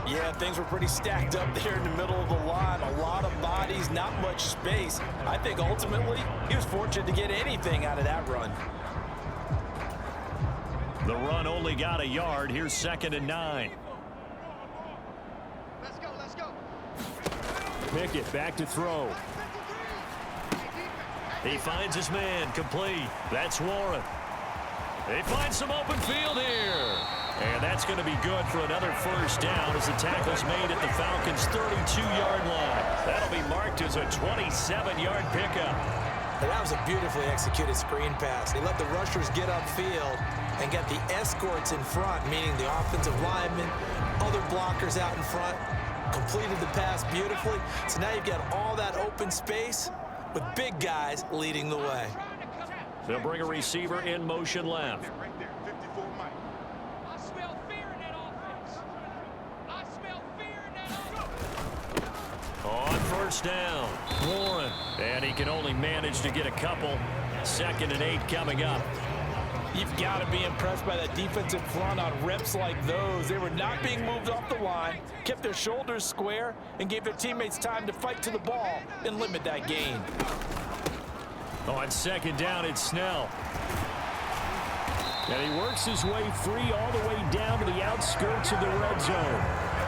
Speaker 4: Yeah, things were pretty stacked up there in the middle of the line. A lot of bodies, not much space. I think ultimately he was fortunate to get anything out of that run.
Speaker 1: The run only got a yard. Here's 2nd and 9.
Speaker 3: Let's go. Let's go.
Speaker 1: Pickett back to throw. He finds his man, complete. That's Warren. They find some open field here. And that's going to be good for another first down as the tackle's made at the Falcons' 32-yard line. That'll be marked as a 27-yard pickup.
Speaker 4: And that was a beautifully executed screen pass. They let the rushers get upfield and get the escorts in front, meaning the offensive linemen, other blockers out in front, completed the pass beautifully. So now you've got all that open space with big guys leading the way.
Speaker 1: They'll bring a receiver in motion left.
Speaker 3: Right there. 54 Mike.
Speaker 6: I smell fear in that offense. I smell fear in that offense.
Speaker 1: On first down, Warren. And he can only manage to get a couple. 2nd and 8 coming up.
Speaker 2: You've got to be impressed by that defensive front on reps like those. They were not being moved off the line, kept their shoulders square, and gave their teammates time to fight to the ball and limit that gain.
Speaker 1: On 2nd down, it's Snell. And he works his way free all the way down to the outskirts of the red zone.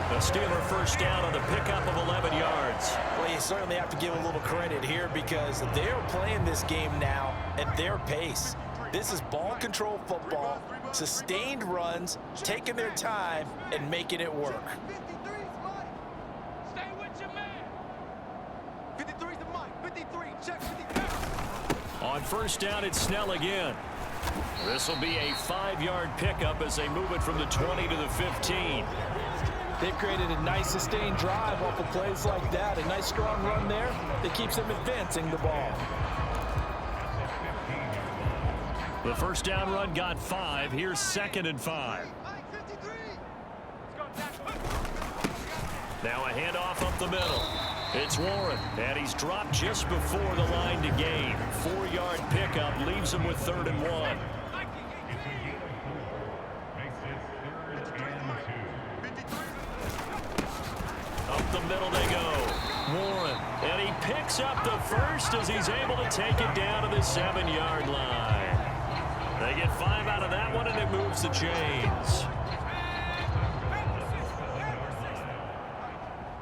Speaker 1: The Steeler first down on the pickup of 11 yards.
Speaker 2: Well, you certainly have to give a little credit here because they're playing this game now at their pace. This is ball control football, sustained runs, taking their time, and making it work.
Speaker 3: 53's mine.
Speaker 6: Stay with your man.
Speaker 3: 53's the mine. 53. Check. 53.
Speaker 1: On first down, it's Snell again. This will be a 5-yard pickup as they move it from the 20 to the 15.
Speaker 2: They've created a nice sustained drive off of plays like that. A nice strong run there that keeps them advancing the ball.
Speaker 1: The first down run got 5. Here's 2nd and 5.
Speaker 3: Mike 53.
Speaker 1: Now a handoff up the middle. It's Warren, and he's dropped just before the line to gain. 4-yard pickup leaves him with 3rd and 1. Up the middle they go. Warren, and he picks up the first as he's able to take it down to the 7-yard line. They get 5 out of that one, and it moves the chains.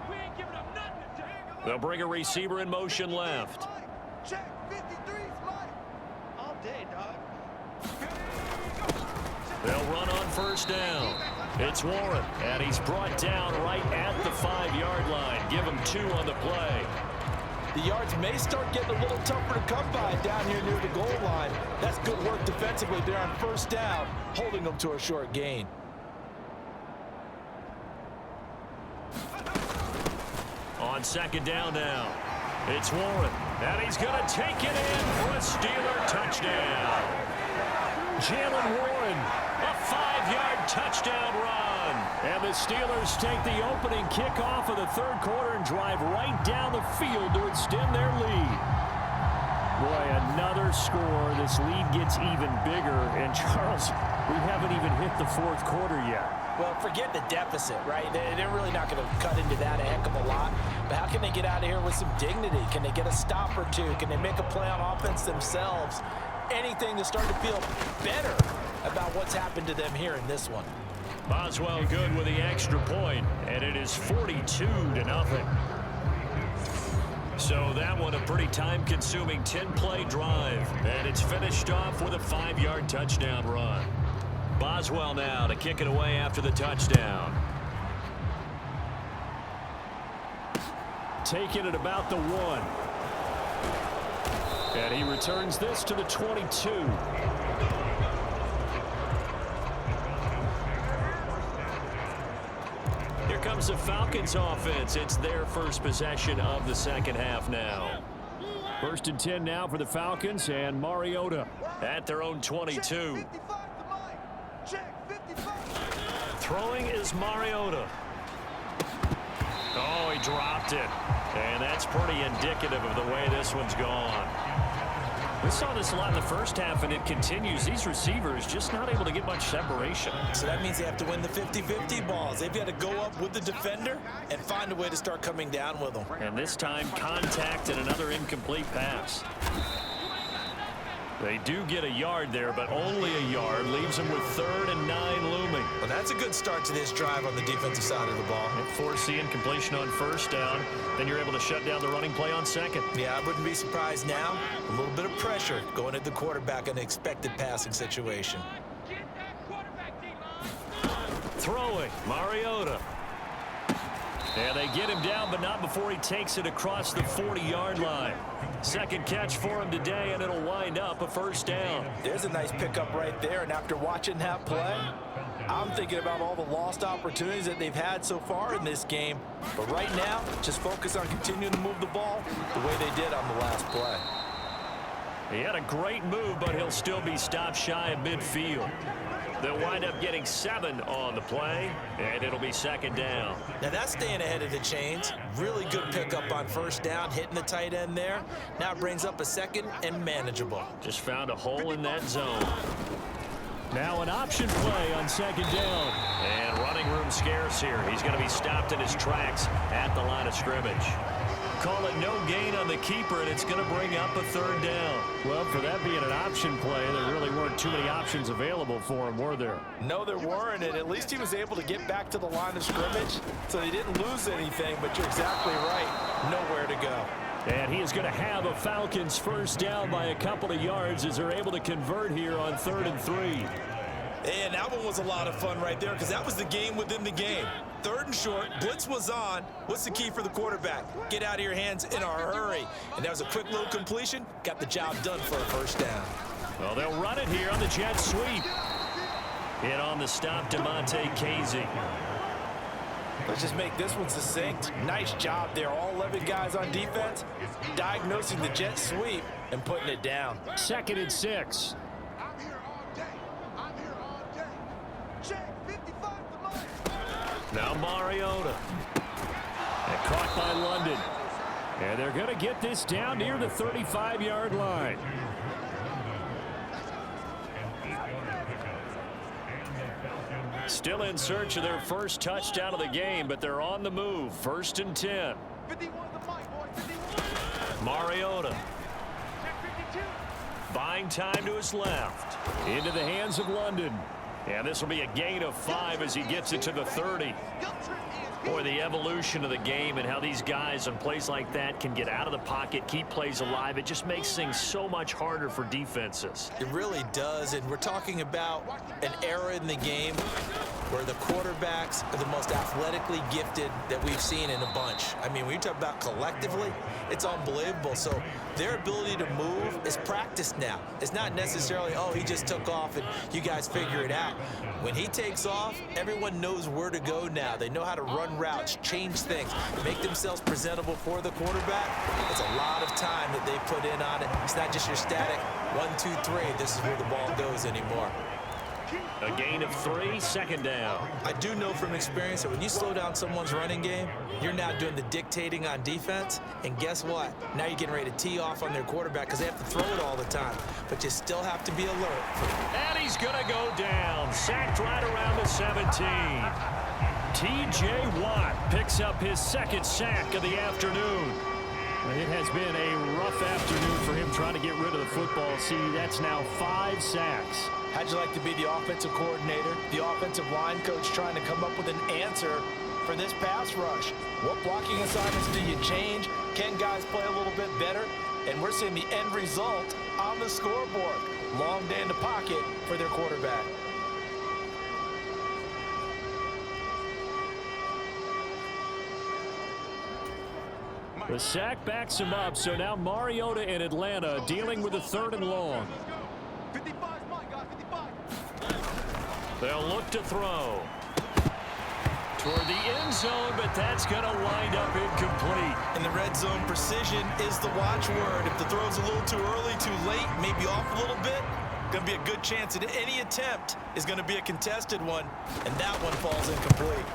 Speaker 6: We ain't giving up nothing today.
Speaker 1: They'll bring a receiver in motion left.
Speaker 3: Check. 53's mine. All day, dog.
Speaker 1: They'll run on first down. It's Warren, and he's brought down right at the 5-yard line. Give him 2 on the play.
Speaker 2: The yards may start getting a little tougher to come by down here near the goal line. That's good work defensively there on first down, holding them to a short gain.
Speaker 1: On second down now, it's Warren, and he's going to take it in for a Steeler touchdown. Jalen Warren, a 5-yard touchdown run. And the Steelers take the opening kickoff of the third quarter and drive right down the field to extend their lead. Boy, another score. This lead gets even bigger. And, Charles, we haven't even hit the fourth quarter yet.
Speaker 2: Well, forget the deficit, right? They're really not going to cut into that a heck of a lot. But how can they get out of here with some dignity? Can they get a stop or two? Can they make a play on offense themselves? Anything to start to feel better about what's happened to them here in this one.
Speaker 1: Boswell good with the extra point, and it is 42-0. So that one a pretty time-consuming 10-play drive, and it's finished off with a 5-yard touchdown run. Boswell now to kick it away after the touchdown. Taking it about the 1. And he returns this to the 22. Here comes the Falcons offense. It's their first possession of the second half now. 1st and 10 now for the Falcons, and Mariota at their own 22. Throwing is Mariota. Oh, he dropped it. And that's pretty indicative of the way this one's gone. We saw this a lot in the first half, and it continues. These receivers just not able to get much separation.
Speaker 2: So that means they have to win the 50-50 balls. They've got to go up with the defender and find a way to start coming down with them.
Speaker 1: And this time, contact and another incomplete pass. They do get a yard there, but only a yard. Leaves them with 3rd and 9 looming.
Speaker 2: Well, that's a good start to this drive on the defensive side of the ball.
Speaker 1: Force the incompletion on first down. Then you're able to shut down the running play on second.
Speaker 2: Yeah, I wouldn't be surprised now. A little bit of pressure going at the quarterback in an expected passing situation.
Speaker 6: Get that quarterback, D-line.
Speaker 1: Throwing, Mariota. And they get him down, but not before he takes it across the 40-yard line. Second catch for him today, and it'll wind up a first down.
Speaker 2: There's a nice pickup right there, and after watching that play, I'm thinking about all the lost opportunities that they've had so far in this game. But right now, just focus on continuing to move the ball the way they did on the last play.
Speaker 1: He had a great move, but he'll still be stopped shy of midfield. They'll wind up getting 7 on the play, and it'll be second down.
Speaker 2: Now that's staying ahead of the chains. Really good pickup on first down, hitting the tight end there. Now it brings up a second and manageable.
Speaker 1: Just found a hole in that zone. Now an option play on second down. And running room scarce here. He's going to be stopped in his tracks at the line of scrimmage. Call it no gain on the keeper, and it's going to bring up a 3rd down. Well, for that being an option play, there really weren't too many options available for him, were there?
Speaker 2: No, there weren't, and at least he was able to get back to the line of scrimmage, so he didn't lose anything, but you're exactly right. Nowhere to go.
Speaker 1: And he is going to have a Falcons first down by a couple of yards as they're able to convert here on 3rd and 3.
Speaker 2: And that one was a lot of fun right there because that was the game within the game. 3rd and short, blitz was on. What's the key for the quarterback? Get out of your hands in a hurry. And that was a quick little completion. Got the job done for a first down.
Speaker 1: Well, they'll run it here on the jet sweep. Hit on the stop, DeMonte Casey.
Speaker 2: Let's just make this one succinct. Nice job there. All 11 guys on defense diagnosing the jet sweep and putting it down.
Speaker 1: 2nd and 6.
Speaker 3: I'm here all day. I'm here all day. Check 55 to Mike.
Speaker 1: Now Mariota. And caught by London. And they're going to get this down near the 35-yard line. Still in search of their first touchdown of the game, but they're on the move. 1st and 10.
Speaker 3: 51 to Mike, boy. 51.
Speaker 1: Mariota.
Speaker 6: Check 52.
Speaker 1: Buying time to his left. Into the hands of London. And this will be a gain of 5 as he gets it to the 30.
Speaker 3: Your trip is
Speaker 1: Boy, the evolution of the game and how these guys on plays like that can get out of the pocket, keep plays alive, it just makes things so much harder for defenses.
Speaker 4: It really does, and we're talking about an era in the game where the quarterbacks are the most athletically gifted that we've seen in a bunch. I mean, when you talk about collectively, it's unbelievable. So their ability to move is practiced now. It's not necessarily, oh, he just took off and you guys figure it out. When he takes off, everyone knows where to go now. They know how to run routes, change things, make themselves presentable for the quarterback. It's a lot of time that they put in on it. It's not just your static 1, 2, 3. This is where the ball goes anymore.
Speaker 1: A gain of 3, second down.
Speaker 4: I do know from experience that when you slow down someone's running game, you're now doing the dictating on defense. And guess what? Now you're getting ready to tee off on their quarterback because they have to throw it all the time. But you still have to be alert.
Speaker 1: And he's going to go down. Sacked right around the 17. T.J. Watt picks up his second sack of the afternoon. It has been a rough afternoon for him trying to get rid of the football. See, that's now 5 sacks.
Speaker 2: How'd you like to be the offensive coordinator, the offensive line coach trying to come up with an answer for this pass rush? What blocking assignments do you change? Can guys play a little bit better? And we're seeing the end result on the scoreboard. Long day in the pocket for their quarterback.
Speaker 1: The sack backs him up, so now Mariota in Atlanta dealing with a 3rd and long.
Speaker 3: 55 is mine, guys, 55.
Speaker 1: They'll look to throw toward the end zone, but that's going to wind up incomplete.
Speaker 4: In the red zone, precision is the watchword. If the throw's a little too early, too late, maybe off a little bit, going to be a good chance that any attempt is going to be a contested one, and that one falls incomplete.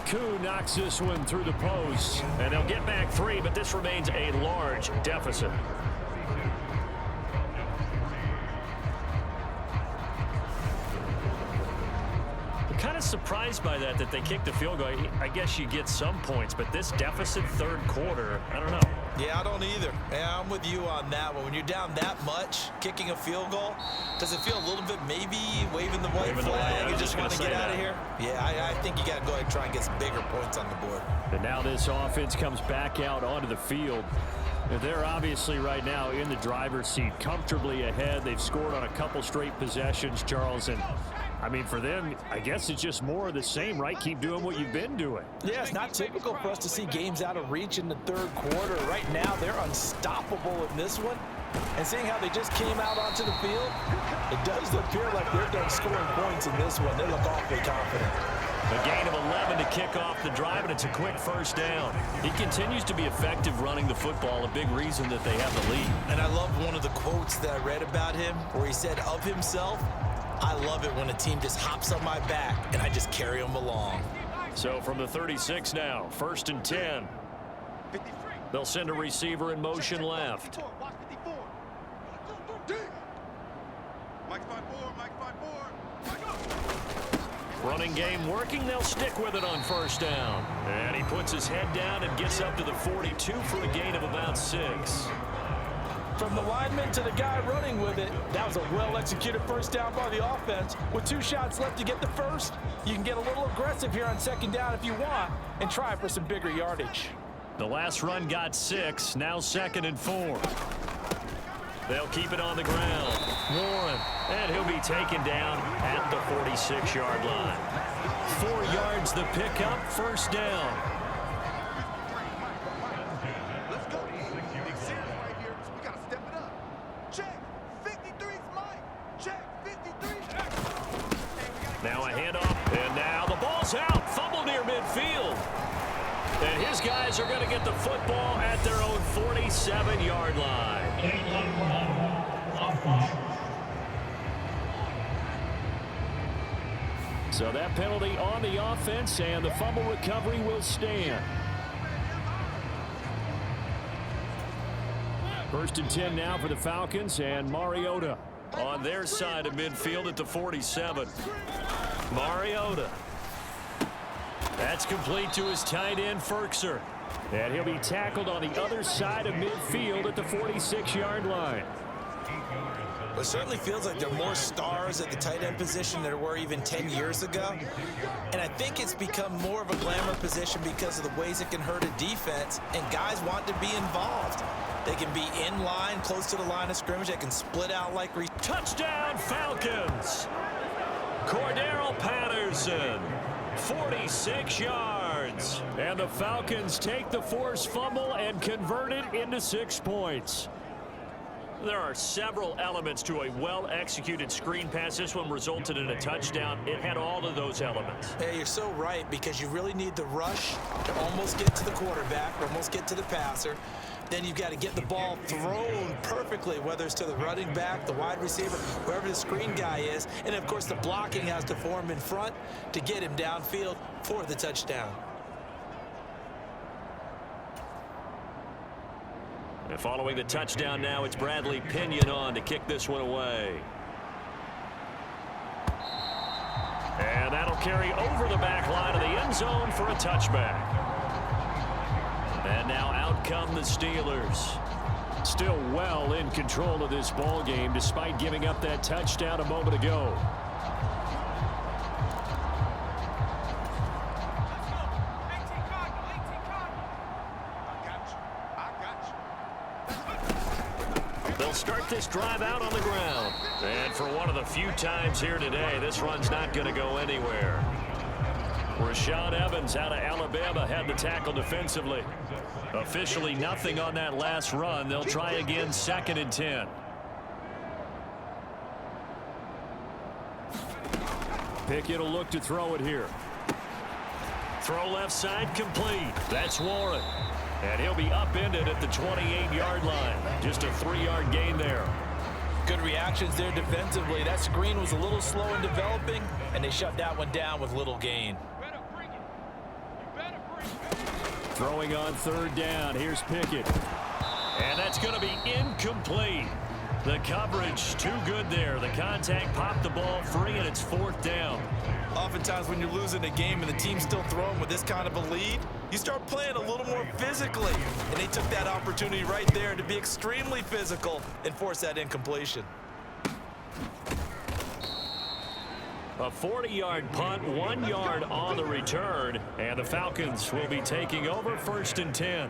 Speaker 1: Koo knocks this one through the post, and they'll get back 3, but this remains a large deficit. I'm kind of surprised by that they kicked the field goal. I guess you get some points, but this deficit 3rd quarter, I don't know.
Speaker 4: Yeah, I don't either. Yeah, I'm with you on that one. When you're down that much, kicking a field goal, does it feel a little bit maybe waving the white flag and just want to get out of here? Yeah, I think you got to go ahead and try and get some bigger points on the board.
Speaker 1: And now this offense comes back out onto the field. They're obviously right now in the driver's seat, comfortably ahead. They've scored on a couple straight possessions, Charles, and I mean, for them, I guess it's just more of the same, right? Keep doing what you've been doing.
Speaker 2: Yeah, it's not typical for us to see games out of reach in the 3rd quarter. Right now, they're unstoppable in this one. And seeing how they just came out onto the field, it does appear like they're done scoring points in this one. They look awfully confident.
Speaker 1: A gain of 11 to kick off the drive, and it's a quick 1st down. He continues to be effective running the football, a big reason that they have the lead.
Speaker 4: And I love one of the quotes that I read about him where he said of himself, I love it when a team just hops on my back and I just carry them along.
Speaker 1: So from the 36 now, 1st and 10. They'll send a receiver in motion left.
Speaker 3: Watch 54. Mike's 5-4, Mike's 5-4.
Speaker 1: Running game working. They'll stick with it on 1st down. And he puts his head down and gets up to the 42 for a gain of about 6.
Speaker 2: From the lineman to the guy running with it, that was a well-executed 1st down by the offense. With 2 shots left to get the 1st, you can get a little aggressive here on 2nd down if you want and try for some bigger yardage.
Speaker 1: The last run got 6, now 2nd and 4. They'll keep it on the ground. Warren, and he'll be taken down at the 46-yard line. 4 yards the pickup, 1st down.
Speaker 3: Let's go. Big series right here. We got to step it up. Check. 53's Mike. Check. 53.
Speaker 1: Now a handoff, and now the ball's out. Fumble near midfield. And his guys are going to get the football at their own 47-yard line. So that penalty on the offense, and the fumble recovery will stand. 1st and 10 now for the Falcons, and Mariota on their side of midfield at the 47. Mariota. That's complete to his tight end, Ferkser. And he'll be tackled on the other side of midfield at the 46-yard line.
Speaker 4: It certainly feels like there are more stars at the tight end position than there were even 10 years ago. And I think it's become more of a glamour position because of the ways it can hurt a defense, and guys want to be involved. They can be in line, close to the line of scrimmage. They can split out like...
Speaker 1: Touchdown, Falcons! Cordero Patterson, 46 yards. And the Falcons take the forced fumble and convert it into 6 points. There are several elements to a well-executed screen pass. This one resulted in a touchdown. It had all of those elements.
Speaker 4: Yeah, you're so right, because you really need the rush to almost get to the quarterback, almost get to the passer. Then you've got to get the ball thrown perfectly, whether it's to the running back, the wide receiver, wherever the screen guy is. And, of course, the blocking has to form in front to get him downfield for the touchdown.
Speaker 1: And following the touchdown now, it's Bradley Pinion on to kick this one away. And that'll carry over the back line of the end zone for a touchback. And now out come the Steelers. Still well in control of this ball game despite giving up that touchdown a moment ago. They'll start this drive out on the ground. And for one of the few times here today, this run's not going to go anywhere. Rashaan Evans out of Alabama had the tackle defensively. Officially nothing on that last run. They'll try again, 2nd and 10. Pickett will look to throw it here. Throw left side complete. That's Warren. And he'll be upended at the 28-yard line. Just a 3-yard gain there.
Speaker 2: Good reactions there defensively. That screen was a little slow in developing, and they shut that one down with little gain.
Speaker 1: Throwing on 3rd down. Here's Pickett. And that's going to be incomplete. The coverage too good there. The contact popped the ball free, and it's 4th down.
Speaker 2: Oftentimes when you're losing a game and the team's still throwing with this kind of a lead, you start playing a little more physically. And they took that opportunity right there to be extremely physical and force that incompletion.
Speaker 1: A 40-yard punt, 1 yard on the return, and the Falcons will be taking over 1st and 10.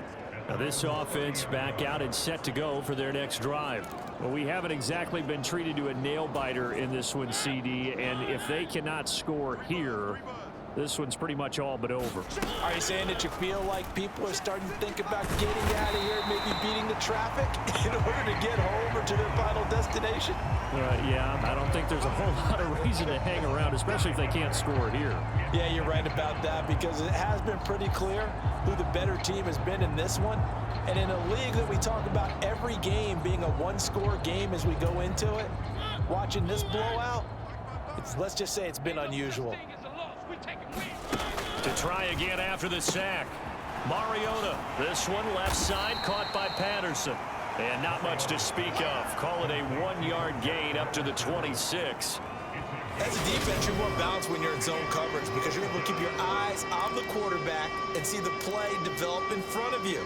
Speaker 1: Now this offense back out and set to go for their next drive. Well, we haven't exactly been treated to a nail-biter in this one, CD, and if they cannot score here, this one's pretty much all but over.
Speaker 2: Are you saying that you feel like people are starting to think about getting out of here, maybe beating the traffic in order to get home or to their final destination?
Speaker 1: Yeah, I don't think there's a whole lot of reason to hang around, especially if they can't score here.
Speaker 2: Yeah, you're right about that, because it has been pretty clear who the better team has been in this one. And in a league that we talk about every game being a one-score game as we go into it, watching this blowout, let's just say it's been unusual.
Speaker 1: To try again after the sack. Mariota, this one left side, caught by Patterson. And not much to speak of. Call it a 1 yard gain up to the 26.
Speaker 4: As a defense, you're more balanced when you're in zone coverage because you're able to keep your eyes on the quarterback and see the play develop in front of you.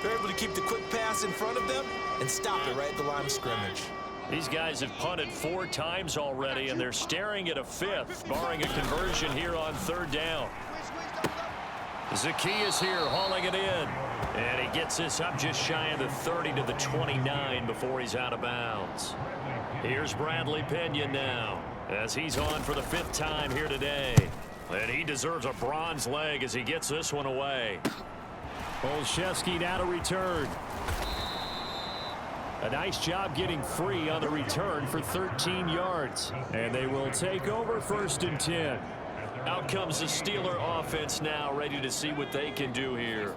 Speaker 4: They're able to keep the quick pass in front of them and stop it right at the line of scrimmage.
Speaker 1: These guys have punted 4 times already, and they're staring at a 5th, barring a conversion here on 3rd down. Zacchaeus here hauling it in. And he gets this up just shy of the 30 to the 29 before he's out of bounds. Here's Bradley Pinion now as he's on for the 5th time here today. And he deserves a bronze leg as he gets this one away. Olszewski now to return. A nice job getting free on the return for 13 yards. And they will take over 1st and 10. Out comes the Steeler offense now, ready to see what they can do here.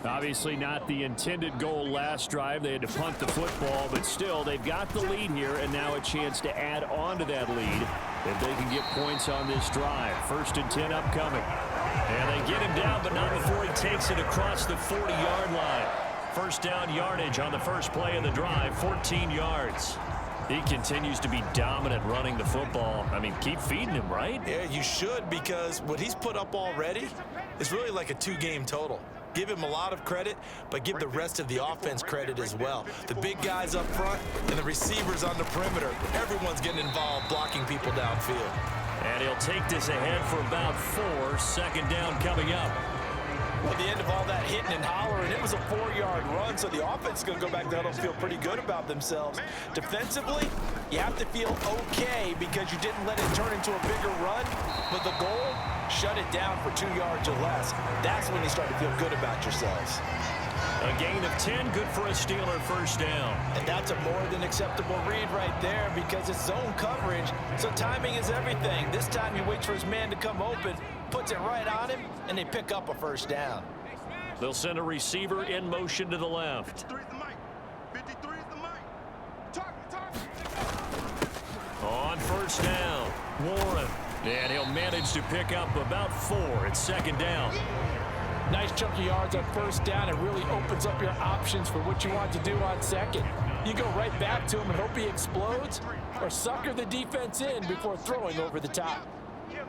Speaker 1: Obviously not the intended goal last drive. They had to punt the football, but still, they've got the lead here, and now a chance to add on to that lead if they can get points on this drive. 1st and 10 upcoming. And they get him down, but not before he takes it across the 40-yard line. 1st down yardage on the first play of the drive, 14 yards. He continues to be dominant running the football. I mean, keep feeding him, right?
Speaker 4: Yeah, you should, because what he's put up already is really like a 2-game total. Give him a lot of credit, but give the rest of the offense credit as well. The big guys up front and the receivers on the perimeter, everyone's getting involved blocking people downfield.
Speaker 1: And he'll take this ahead for about 4. Second down coming up.
Speaker 2: Well, the end of all that hitting and hollering, it was a 4-yard run, so the offense is going to go back there and feel pretty good about themselves. Defensively, you have to feel okay because you didn't let it turn into a bigger run, but the goal, shut it down for 2 yards or less. That's when you start to feel good about yourselves.
Speaker 1: A gain of 10, good for a Steeler first down.
Speaker 2: And that's a more than acceptable read right there because it's zone coverage, so timing is everything. This time he waits for his man to come open, puts it right on him, and they pick up a first down.
Speaker 1: They'll send a receiver in motion to the left.
Speaker 3: 53 is the mic. 53 is the mic. Target.
Speaker 1: On first down, Warren. And he'll manage to pick up about 4. It's second down.
Speaker 2: Nice chunk of yards on first down. It really opens up your options for what you want to do on second. You go right back to him and hope he explodes, or sucker the defense in before throwing over the top.
Speaker 3: Kill.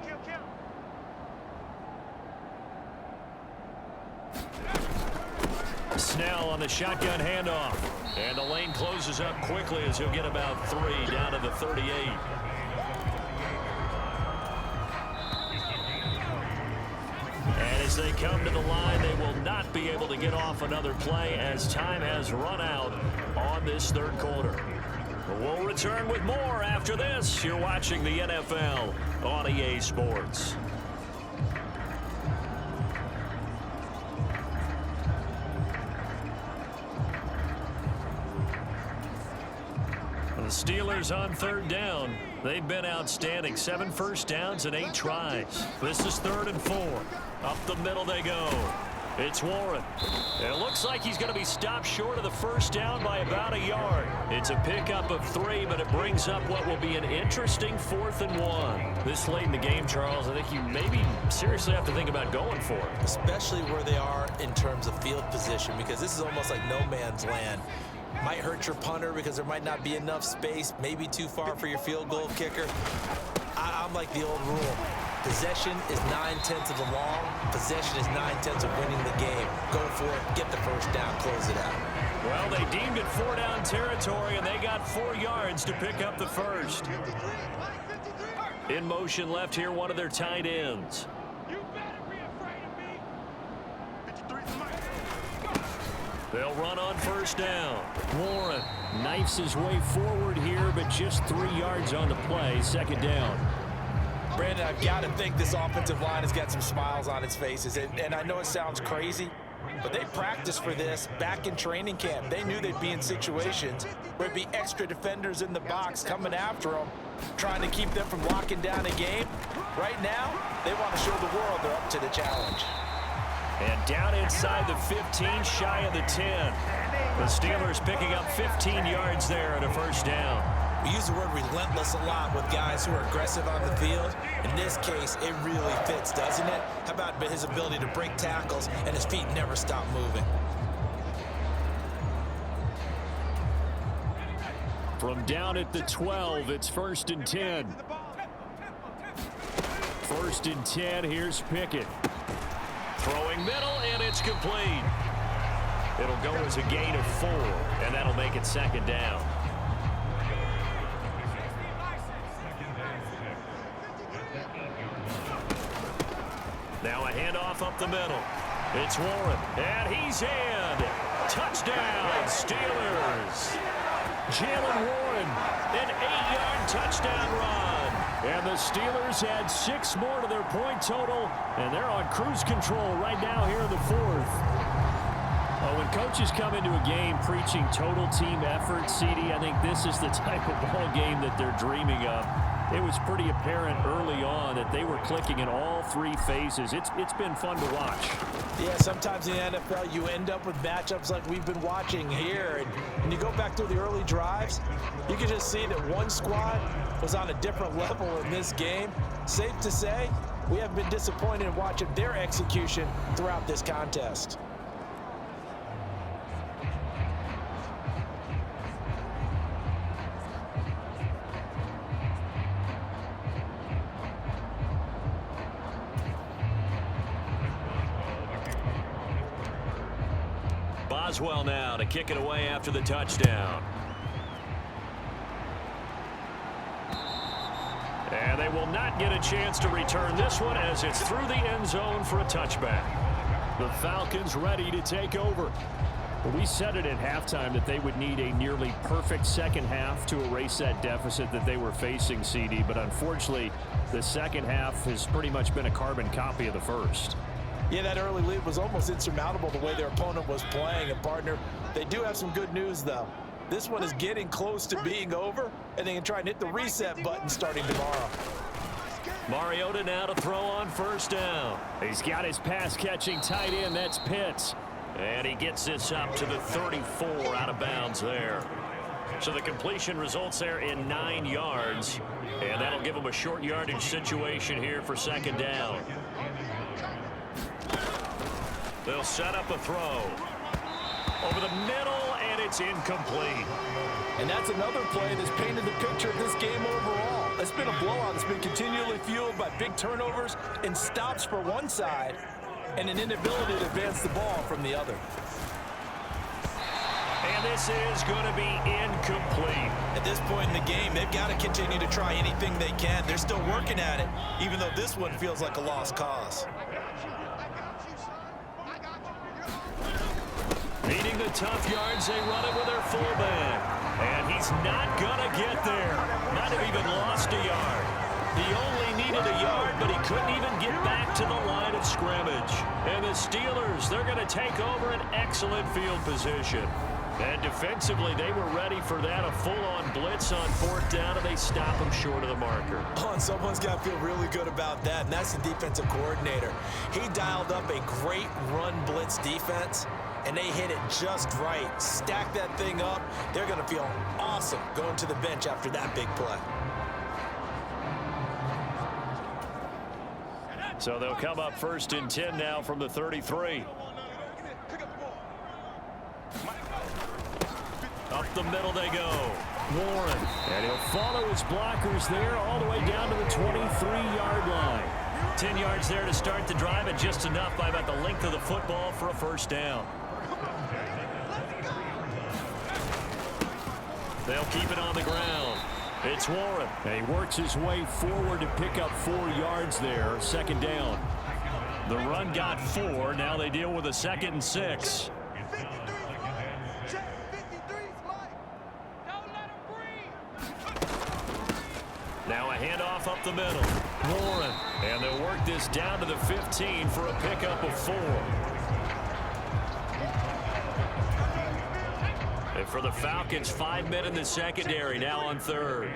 Speaker 1: Snell on the shotgun handoff. And the lane closes up quickly as he'll get about 3 down to the 38. And as they come to the line, they will not be able to get off another play as time has run out on this third quarter. We'll return with more after this. You're watching the NFL on EA Sports. The Steelers on third down. They've been outstanding. 7 first downs and 8 tries. This is 3rd and 4. Up the middle they go. It's Warren. It looks like he's going to be stopped short of the first down by about a yard. It's a pickup of 3, but it brings up what will be an interesting 4th and 1. This late in the game, Charles, I think you maybe seriously have to think about going for it.
Speaker 4: Especially where they are in terms of field position, because this is almost like no man's land. Might hurt your punter because there might not be enough space, maybe too far for your field goal kicker. I'm like the old rule. Possession is 9/10 of the law. Possession is 9/10 of winning the game. Go for it, get the first down, close it out.
Speaker 1: Well, they deemed it 4-down territory, and they got 4 yards to pick up the first. In motion left here, one of their tight ends.
Speaker 6: You better be afraid of me.
Speaker 3: 53 is the mic.
Speaker 1: They'll run on first down. Warren knifes his way forward here, but just 3 yards on the play. Second down.
Speaker 2: Brandon, I've got to think this offensive line has got some smiles on its faces. And I know it sounds crazy, but they practiced for this back in training camp. They knew they'd be in situations where there'd be extra defenders in the box coming after them, trying to keep them from locking down a game. Right now, they want to show the world they're up to the challenge.
Speaker 1: And down inside the 15, shy of the 10. The Steelers picking up 15 yards there at a first down.
Speaker 4: We use the word relentless a lot with guys who are aggressive on the field. In this case, it really fits, doesn't it? How about his ability to break tackles and his feet never stop moving?
Speaker 1: From down at the 12, it's 1st and 10. 1st and 10, here's Pickett. Throwing middle, and it's complete. It'll go as a gain of 4, and that'll make it second down. Now a handoff up the middle. It's Warren, and he's in. Touchdown, Steelers. Jalen Warren, an 8-yard touchdown run. And the Steelers add 6 more to their point total, and they're on cruise control right now here in the 4th. When coaches come into a game preaching total team effort, CD, I think this is the type of ball game that they're dreaming of. It was pretty apparent early on that they were clicking in all 3 phases. It's been fun to watch.
Speaker 2: Yeah, sometimes in the NFL you end up with matchups like we've been watching here. And when you go back through the early drives, you can just see that one squad was on a different level in this game. Safe to say, we have been disappointed in watching their execution throughout this contest.
Speaker 1: Boswell now to kick it away after the touchdown. And they will not get a chance to return this one as it's through the end zone for a touchback. The Falcons ready to take over.
Speaker 7: We said it at halftime that they would need a nearly perfect second half to erase that deficit that they were facing, CD. But unfortunately, the second half has pretty much been a carbon copy of the first.
Speaker 2: Yeah, that early lead was almost insurmountable the way their opponent was playing. And, partner, they do have some good news, though. This one is getting close to being over, and they can try and hit the reset button starting tomorrow.
Speaker 1: Mariota now to throw on first down.
Speaker 7: He's got his pass-catching tight end. That's Pitts.
Speaker 1: And he gets this up to the 34 out of bounds there. So the completion results there in 9 yards. And that'll give him a short yardage situation here for second down. They'll set up a throw. Over the middle, and it's incomplete.
Speaker 2: And that's another play that's painted the picture of this game overall. It's been a blowout. It's been continually fueled by big turnovers and stops for one side and an inability to advance the ball from the other.
Speaker 1: And this is going to be incomplete.
Speaker 4: At this point in the game, they've got to continue to try anything they can. They're still working at it, even though this one feels like a lost cause.
Speaker 1: Needing the tough yards, they run it with their fullback. And he's not going to get there. Might have even lost a yard. He only needed a yard, but he couldn't even get back to the line of scrimmage. And the Steelers, they're going to take over an excellent field position. And defensively, they were ready for that, a full-on blitz on fourth down, and they stop him short of the marker.
Speaker 4: Oh, and someone's got to feel really good about that, and that's the defensive coordinator. He dialed up a great run blitz defense, and they hit it just right. Stack that thing up. They're going to feel awesome going to the bench after that big play.
Speaker 1: So they'll come up first and 10 now from the 33. Up the middle they go. Warren.
Speaker 7: And he'll follow his blockers there all the way down to the 23-yard line.
Speaker 1: 10 yards there to start the drive, and just enough by about the length of the football for a first down. They'll keep it on the ground. It's Warren.
Speaker 7: And he works his way forward to pick up 4 yards there. Second down.
Speaker 1: The run got 4. Now they deal with a 2nd and 6. Now a handoff up the middle. Warren. And they'll work this down to the 15 for a pickup of 4. And for the Falcons, 5 men in the secondary, now on third.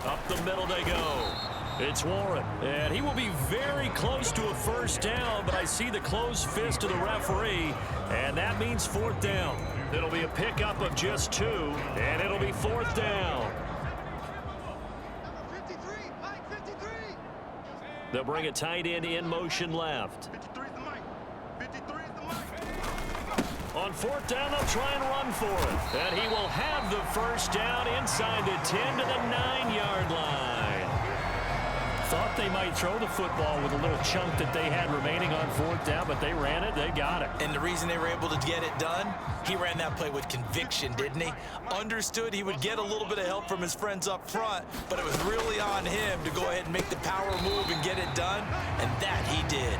Speaker 1: Up the middle they go. It's Warren. And he will be very close to a first down, but I see the closed fist of the referee, and that means fourth down. It'll be a pickup of just 2, and it'll be fourth down. They'll bring a tight end in motion left. On fourth down, they'll try and run for it. And he will have the first down inside the 10 to the 9-yard line. Thought they might throw the football with a little chunk that they had remaining on fourth down, but they ran it, they got it.
Speaker 4: And the reason they were able to get it done, he ran that play with conviction, didn't he? Understood he would get a little bit of help from his friends up front, but it was really on him to go ahead and make the power move and get it done, and that he did.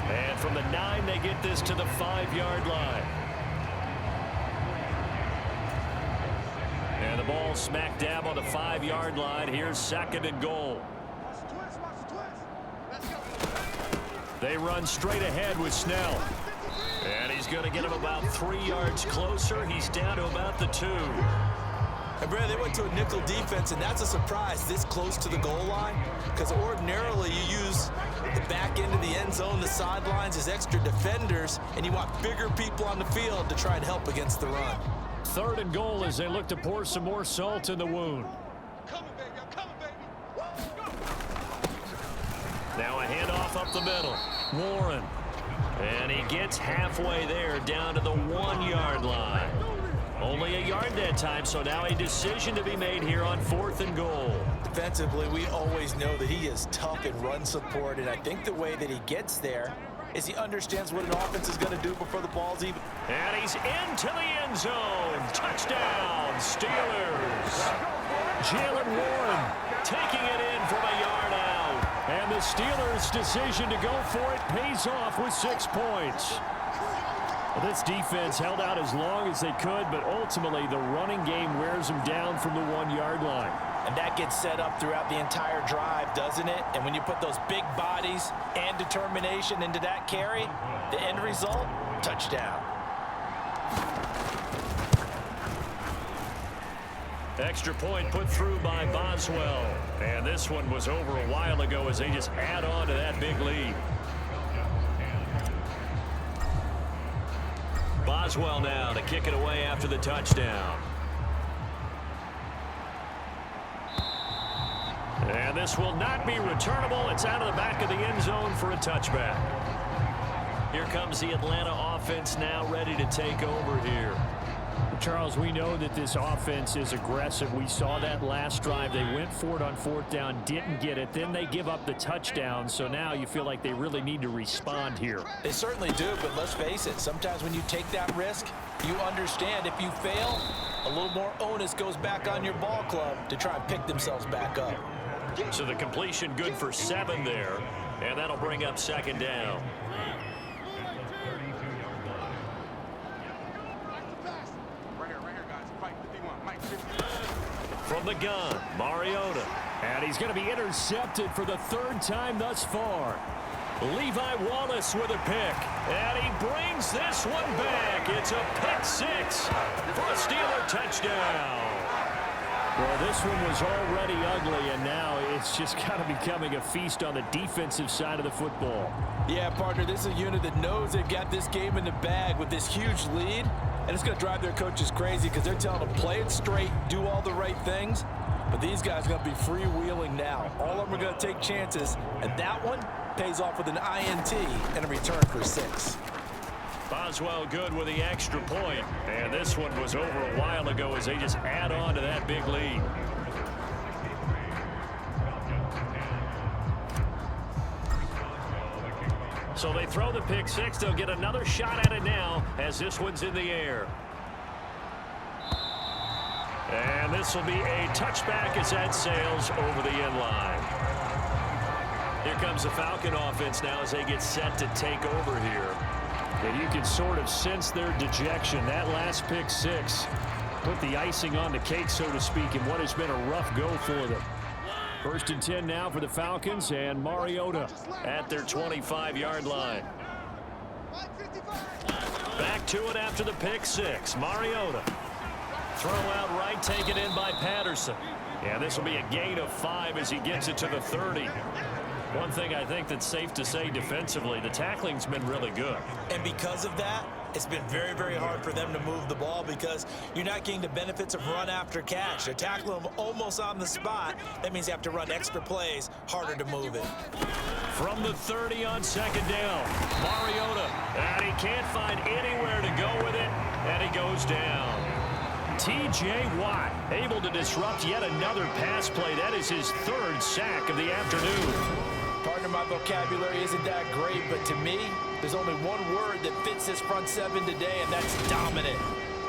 Speaker 1: And from the 9, they get this to the 5-yard line. And the ball smack dab on the 5-yard line. Here's 2nd and goal. They run straight ahead with Snell. And he's going to get him about 3 yards closer. He's down to about the 2.
Speaker 4: And Brad, they went to a nickel defense, and that's a surprise this close to the goal line, because ordinarily you use the back end of the end zone, the sidelines as extra defenders, and you want bigger people on the field to try and help against the run.
Speaker 7: 3rd and goal as they look to pour some more salt in the wound.
Speaker 1: Now a handoff up the middle. Warren. And he gets halfway there down to the 1-yard line. Only a yard that time, so now a decision to be made here on 4th and goal.
Speaker 4: Defensively, we always know that he is tough in run support, and I think the way that he gets there
Speaker 2: is he understands what an offense is going to do before the ball's even.
Speaker 1: And he's into the end zone. Touchdown, Steelers. Jalen Warren taking it in from a yard out. And the Steelers' decision to go for it pays off with 6 points. Well, this defense held out as long as they could, but ultimately the running game wears them down from the 1-yard line.
Speaker 2: And that gets set up throughout the entire drive, doesn't it? And when you put those big bodies and determination into that carry, the end result, touchdown.
Speaker 1: Extra point put through by Boswell. And this one was over a while ago as they just add on to that big lead. Boswell now to kick it away after the touchdown. And this will not be returnable. It's out of the back of the end zone for a touchback. Here comes the Atlanta offense now ready to take over here.
Speaker 7: Charles, we know that this offense is aggressive. We saw that last drive. They went for it on 4th down, didn't get it. Then they give up the touchdown. So now you feel like they really need to respond here.
Speaker 2: They certainly do, but let's face it. Sometimes when you take that risk, you understand if you fail, a little more onus goes back on your ball club to try and pick themselves back up.
Speaker 1: So the completion good for 7 there, and that'll bring up 2nd down. From the gun, Mariota.
Speaker 7: And he's going to be intercepted for the 3rd time thus far.
Speaker 1: Levi Wallace with a pick. And he brings this one back. It's a pick 6 for a Steeler touchdown.
Speaker 7: Well, this one was already ugly, and now it's just kind of becoming a feast on the defensive side of the football.
Speaker 2: Yeah, partner, this is a unit that knows they've got this game in the bag with this huge lead, and it's going to drive their coaches crazy because they're telling them play it straight, do all the right things, but these guys are going to be freewheeling now. All of them are going to take chances, and that one pays off with an INT and a return for 6.
Speaker 1: Boswell good with the extra point. And this one was over a while ago as they just add on to that big lead. So they throw the pick 6. They'll get another shot at it now as this one's in the air. And this will be a touchback as that sails over the end line. Here comes the Falcon offense now as they get set to take over here.
Speaker 7: And you can sort of sense their dejection. That last pick 6 put the icing on the cake, so to speak, in what has been a rough go for them. 1st and 10 now for the Falcons, and Mariota
Speaker 1: at their 25-yard line. Back to it after the pick 6. Mariota. Throw out right, taken in by Patterson. Yeah, this will be a gain of 5 as he gets it to the 30. One thing I think that's safe to say defensively, the tackling's been really good.
Speaker 4: And because of that, it's been very, very hard for them to move the ball because you're not getting the benefits of run after catch. They're tackling them almost on the spot. That means you have to run extra plays, harder to move it.
Speaker 1: From the 30 on 2nd down, Mariota. And he can't find anywhere to go with it, and he goes down. T.J. Watt able to disrupt yet another pass play. That is his 3rd sack of the afternoon.
Speaker 2: Partner, my vocabulary isn't that great, but to me, there's only one word that fits this front 7 today, and that's dominant.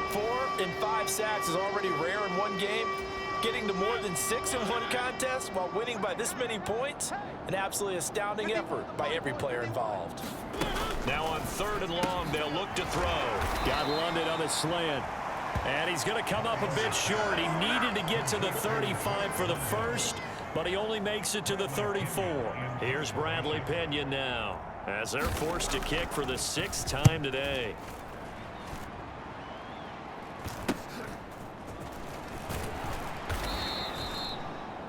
Speaker 2: 4 and 5 sacks is already rare in one game. Getting to more than 6 in one contest while winning by this many points, an absolutely astounding effort by every player involved.
Speaker 1: Now on 3rd and long, they'll look to throw.
Speaker 7: got London on the slant.
Speaker 1: And he's going to come up a bit short. He needed to get to the 35 for the first, but he only makes it to the 34. Here's Bradley Pinion now as they're forced to kick for the 6th time today.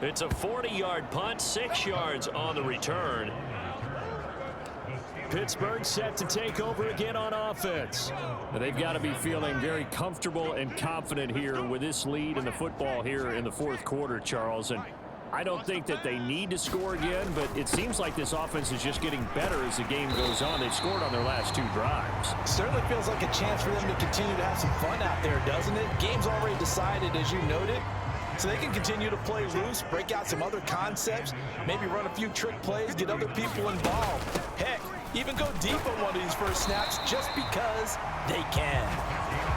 Speaker 1: It's a 40-yard punt, 6 yards on the return.
Speaker 7: Pittsburgh set to take over again on offense. They've got to be feeling very comfortable and confident here with this lead in the football here in the 4th quarter, Charles. And I don't think that they need to score again, but it seems like this offense is just getting better as the game goes on. They've scored on their last 2 drives.
Speaker 2: Certainly feels like a chance for them to continue to have some fun out there, doesn't it? Game's already decided, as you noted. So they can continue to play loose, break out some other concepts, maybe run a few trick plays, get other people involved. Heck, even go deep on one of these first snaps just because they can.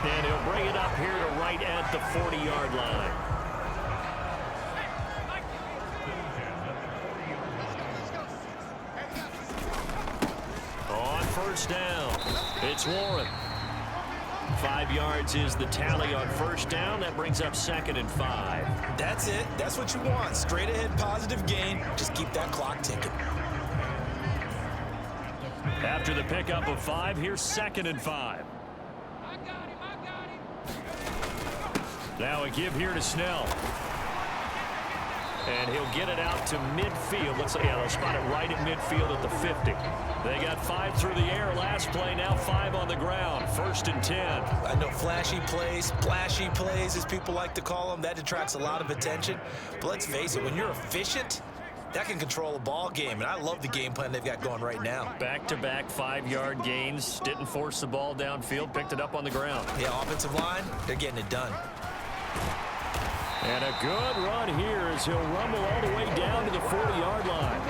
Speaker 1: And he'll bring it up here to right at the 40-yard line. On first down, it's Warren. 5 yards is the tally on first down. That brings up 2nd and 5.
Speaker 2: That's it. That's what you want. Straight ahead positive gain. Just keep that clock ticking.
Speaker 1: After the pickup of 5, here's 2nd and 5.
Speaker 6: I got him.
Speaker 1: Now a give here to Snell. And he'll get it out to midfield. Looks like, yeah, they'll spot it right at midfield at the 50. They got 5 through the air last play, now 5 on the ground. 1st and 10.
Speaker 2: I know flashy plays, as people like to call them, that attracts a lot of attention. But let's face it, when you're efficient, that can control a ball game. And I love the game plan they've got going right now.
Speaker 1: Back-to-back 5-yard gains. Didn't force the ball downfield, picked it up on the ground.
Speaker 2: Yeah, offensive line, they're getting it done.
Speaker 1: And a good run here as he'll rumble all the way down to the 40-yard line.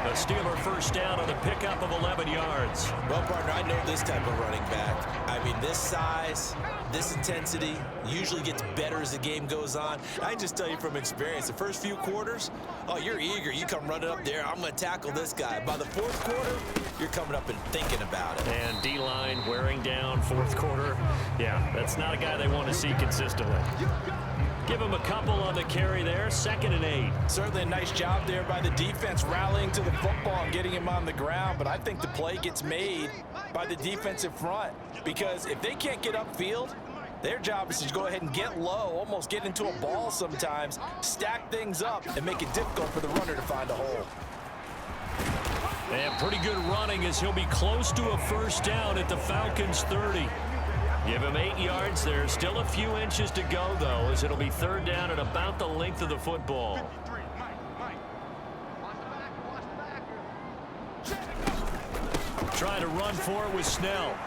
Speaker 1: A Steeler first down on the pickup of 11 yards.
Speaker 2: Well, partner, I know this type of running back. I mean, this size, this intensity usually gets better as the game goes on. I can just tell you from experience, the first few quarters, oh, you're eager. You come running up there, I'm going to tackle this guy. By the 4th quarter, you're coming up and thinking about it.
Speaker 1: And D-line wearing down 4th quarter. Yeah, that's not a guy they want to see consistently. Give him a couple on the carry there. 2nd and 8.
Speaker 2: Certainly a nice job there by the defense rallying to the football and getting him on the ground. But I think the play gets made by the defensive front. Because if they can't get upfield, their job is to go ahead and get low, almost get into a ball sometimes, stack things up, and make it difficult for the runner to find a hole.
Speaker 1: And pretty good running as he'll be close to a first down at the Falcons' 30. Give him 8 yards there. Still a few inches to go, though, as it'll be 3rd down at about the length of the football. Trying to run for it with Snell.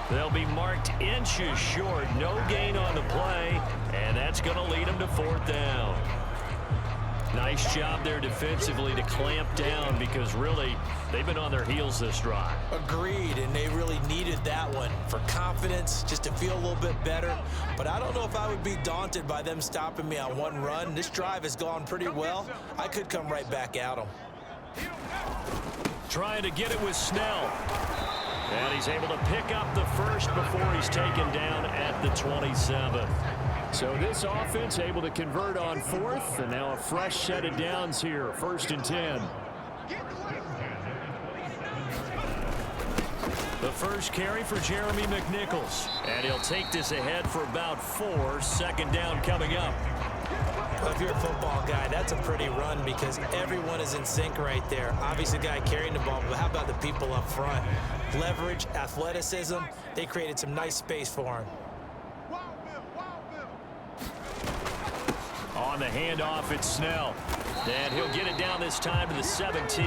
Speaker 1: They'll be marked inches short. No gain on the play, and that's going to lead them to 4th down. Nice job there defensively to clamp down because really they've been on their heels this drive.
Speaker 2: Agreed, and they really needed that one for confidence, just to feel a little bit better. But I don't know if I would be daunted by them stopping me on one run. This drive has gone pretty well. I could come right back at them.
Speaker 1: Trying to get it with Snell. And he's able to pick up the first before he's taken down at the 27. So this offense able to convert on 4th, and now a fresh set of downs here. 1st and 10. The first carry for Jeremy McNichols. And he'll take this ahead for about 4. 2nd down coming up.
Speaker 2: Well, if you're a football guy, that's a pretty run because everyone is in sync right there. Obviously, the guy carrying the ball, but how about the people up front? Leverage, athleticism, they created some nice space for him.
Speaker 1: On the handoff, it's Snell. And he'll get it down this time to the 17.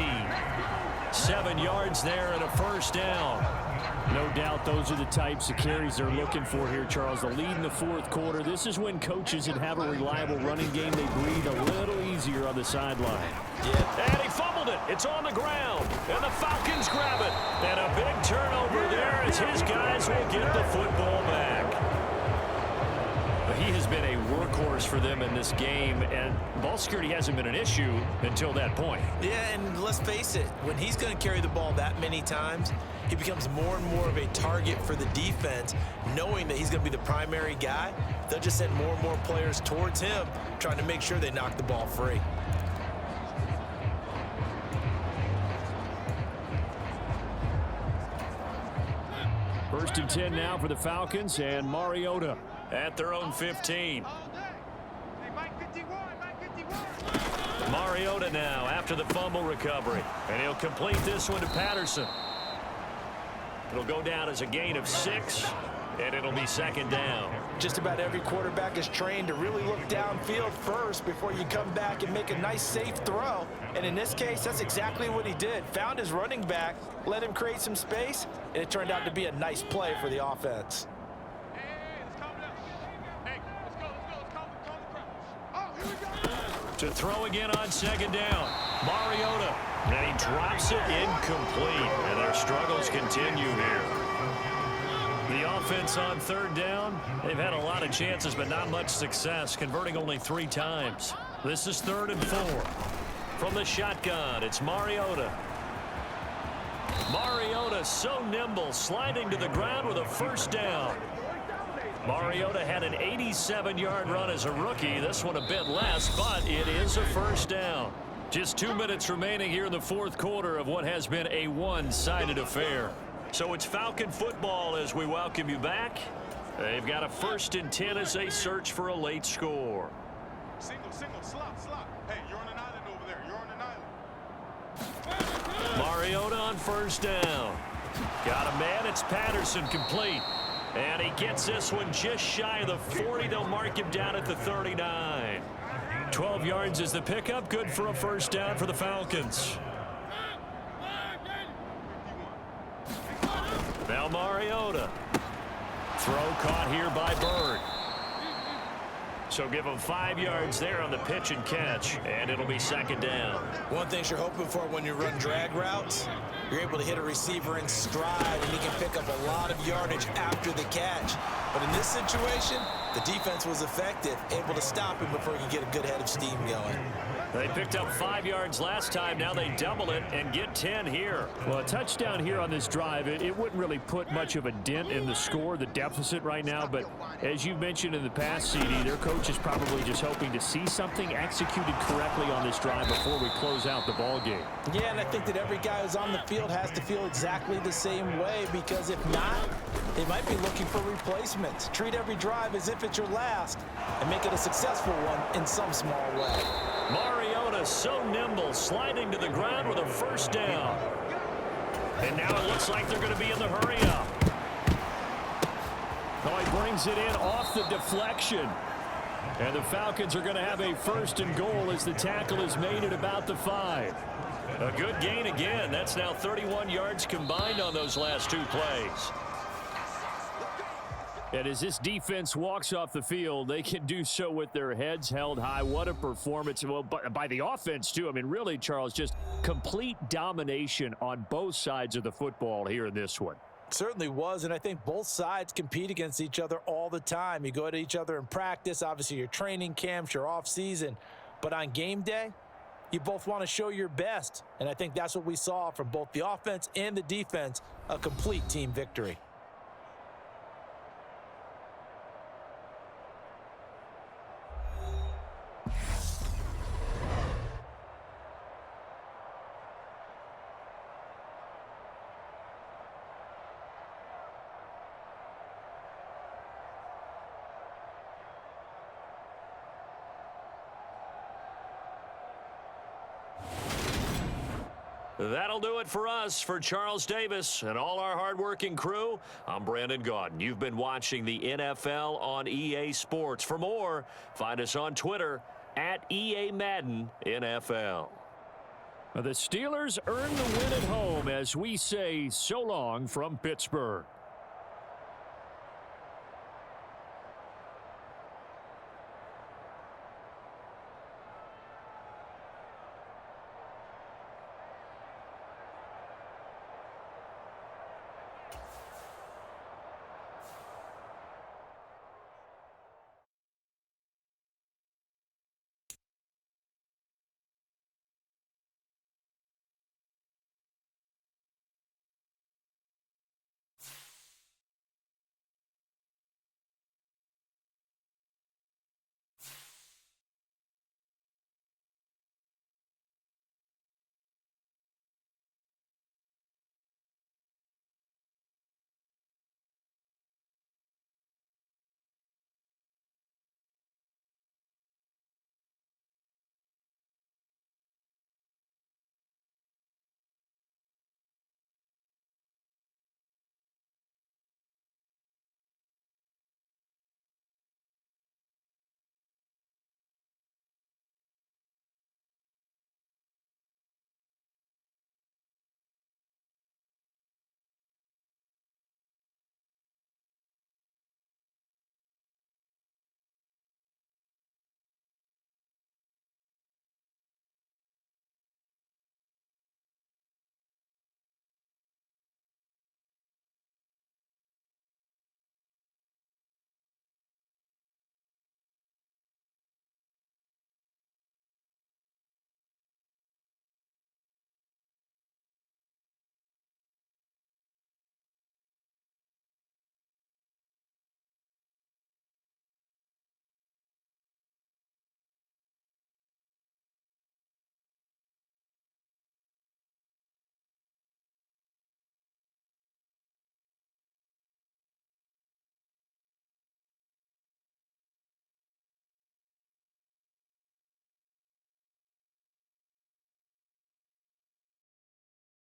Speaker 1: 7 yards there and a first down.
Speaker 7: No doubt those are the types of carries they're looking for here, Charles. The lead in the 4th quarter. This is when coaches that have a reliable running game, they breathe a little easier on the sideline.
Speaker 1: Yeah. And he fumbled it. It's on the ground. And the Falcons grab it. And a big turnover there as his guys will get the football back. He has been a workhorse for them in this game, and ball security hasn't been an issue until that point.
Speaker 2: Yeah, and let's face it, when he's going to carry the ball that many times, he becomes more and more of a target for the defense, knowing that he's going to be the primary guy. They'll just send more and more players towards him, trying to make sure they knock the ball free.
Speaker 7: First and 10 now for the Falcons, and Mariota
Speaker 1: at their own 15. Mariota now after the fumble recovery. And he'll complete this one to Patterson. It'll go down as a gain of 6, and it'll be 2nd down.
Speaker 2: Just about every quarterback is trained to really look downfield first before you come back and make a nice, safe throw. And in this case, that's exactly what he did. Found his running back, let him create some space, and it turned out to be a nice play for the offense.
Speaker 1: To throw again on 2nd down. Mariota And he drops it incomplete. And their struggles continue here. The offense on third down, they've had a lot of chances, but not much success, converting only 3 times. This is 3rd and 4. From the shotgun, it's Mariota. Mariota so nimble, sliding to the ground with a first down. Mariota had an 87-yard run as a rookie. This one a bit less, but it is a first down. Just 2 minutes remaining here in the 4th quarter of what has been a one-sided affair. So it's Falcon football as we welcome you back. They've got a 1st and 10 as they search for a late score.
Speaker 3: Single, slot. Hey, you're on an island over there. You're on an island.
Speaker 1: Mariota on first down. Got a man. It's Patterson, complete. And he gets this one just shy of the 40. They'll mark him down at the 39. 12 yards is the pickup. Good for a first down for the Falcons. Now Mariota. Throw caught here by Bird. So give him 5 yards there on the pitch and catch, and it'll be 2nd down.
Speaker 4: One thing you're hoping for when you run drag routes, you're able to hit a receiver in stride, and he can pick up a lot of yardage after the catch. But in this situation, the defense was effective, able to stop him before he could get a good head of steam going.
Speaker 1: They picked up 5 yards last time. Now they double it and get 10 here.
Speaker 7: Well, a touchdown here on this drive, it wouldn't really put much of a dent in the score, the deficit right now. But as you mentioned in the past, CD, their coach is probably just hoping to see something executed correctly on this drive before we close out the ball game.
Speaker 2: Yeah, and I think that every guy who's on the field has to feel exactly the same way, because if not, they might be looking for replacements. Treat every drive as if it's your last and make it a successful one in some small way.
Speaker 1: Mariota so nimble, sliding to the ground with a first down. And now it looks like they're going to be in the hurry-up. Oh, he brings it in off the deflection. And the Falcons are going to have a 1st and goal as the tackle is made at about the 5. A good gain again. That's now 31 yards combined on those last 2 plays.
Speaker 7: And as this defense walks off the field, they can do so with their heads held high. What a performance. Well, by the offense, too. I mean, really, Charles, just complete domination on both sides of the football here in this one.
Speaker 2: Certainly was, and I think both sides compete against each other all the time. You go at each other in practice, obviously your training camps, your off-season, but on game day, you both want to show your best, and I think that's what we saw from both the offense and the defense, a complete team victory.
Speaker 1: That'll do it for us. For Charles Davis and all our hardworking crew, I'm Brandon Gaudin. You've been watching the NFL on EA Sports. For more, find us on Twitter at EA Madden NFL.
Speaker 7: The Steelers earn the win at home as we say so long from Pittsburgh.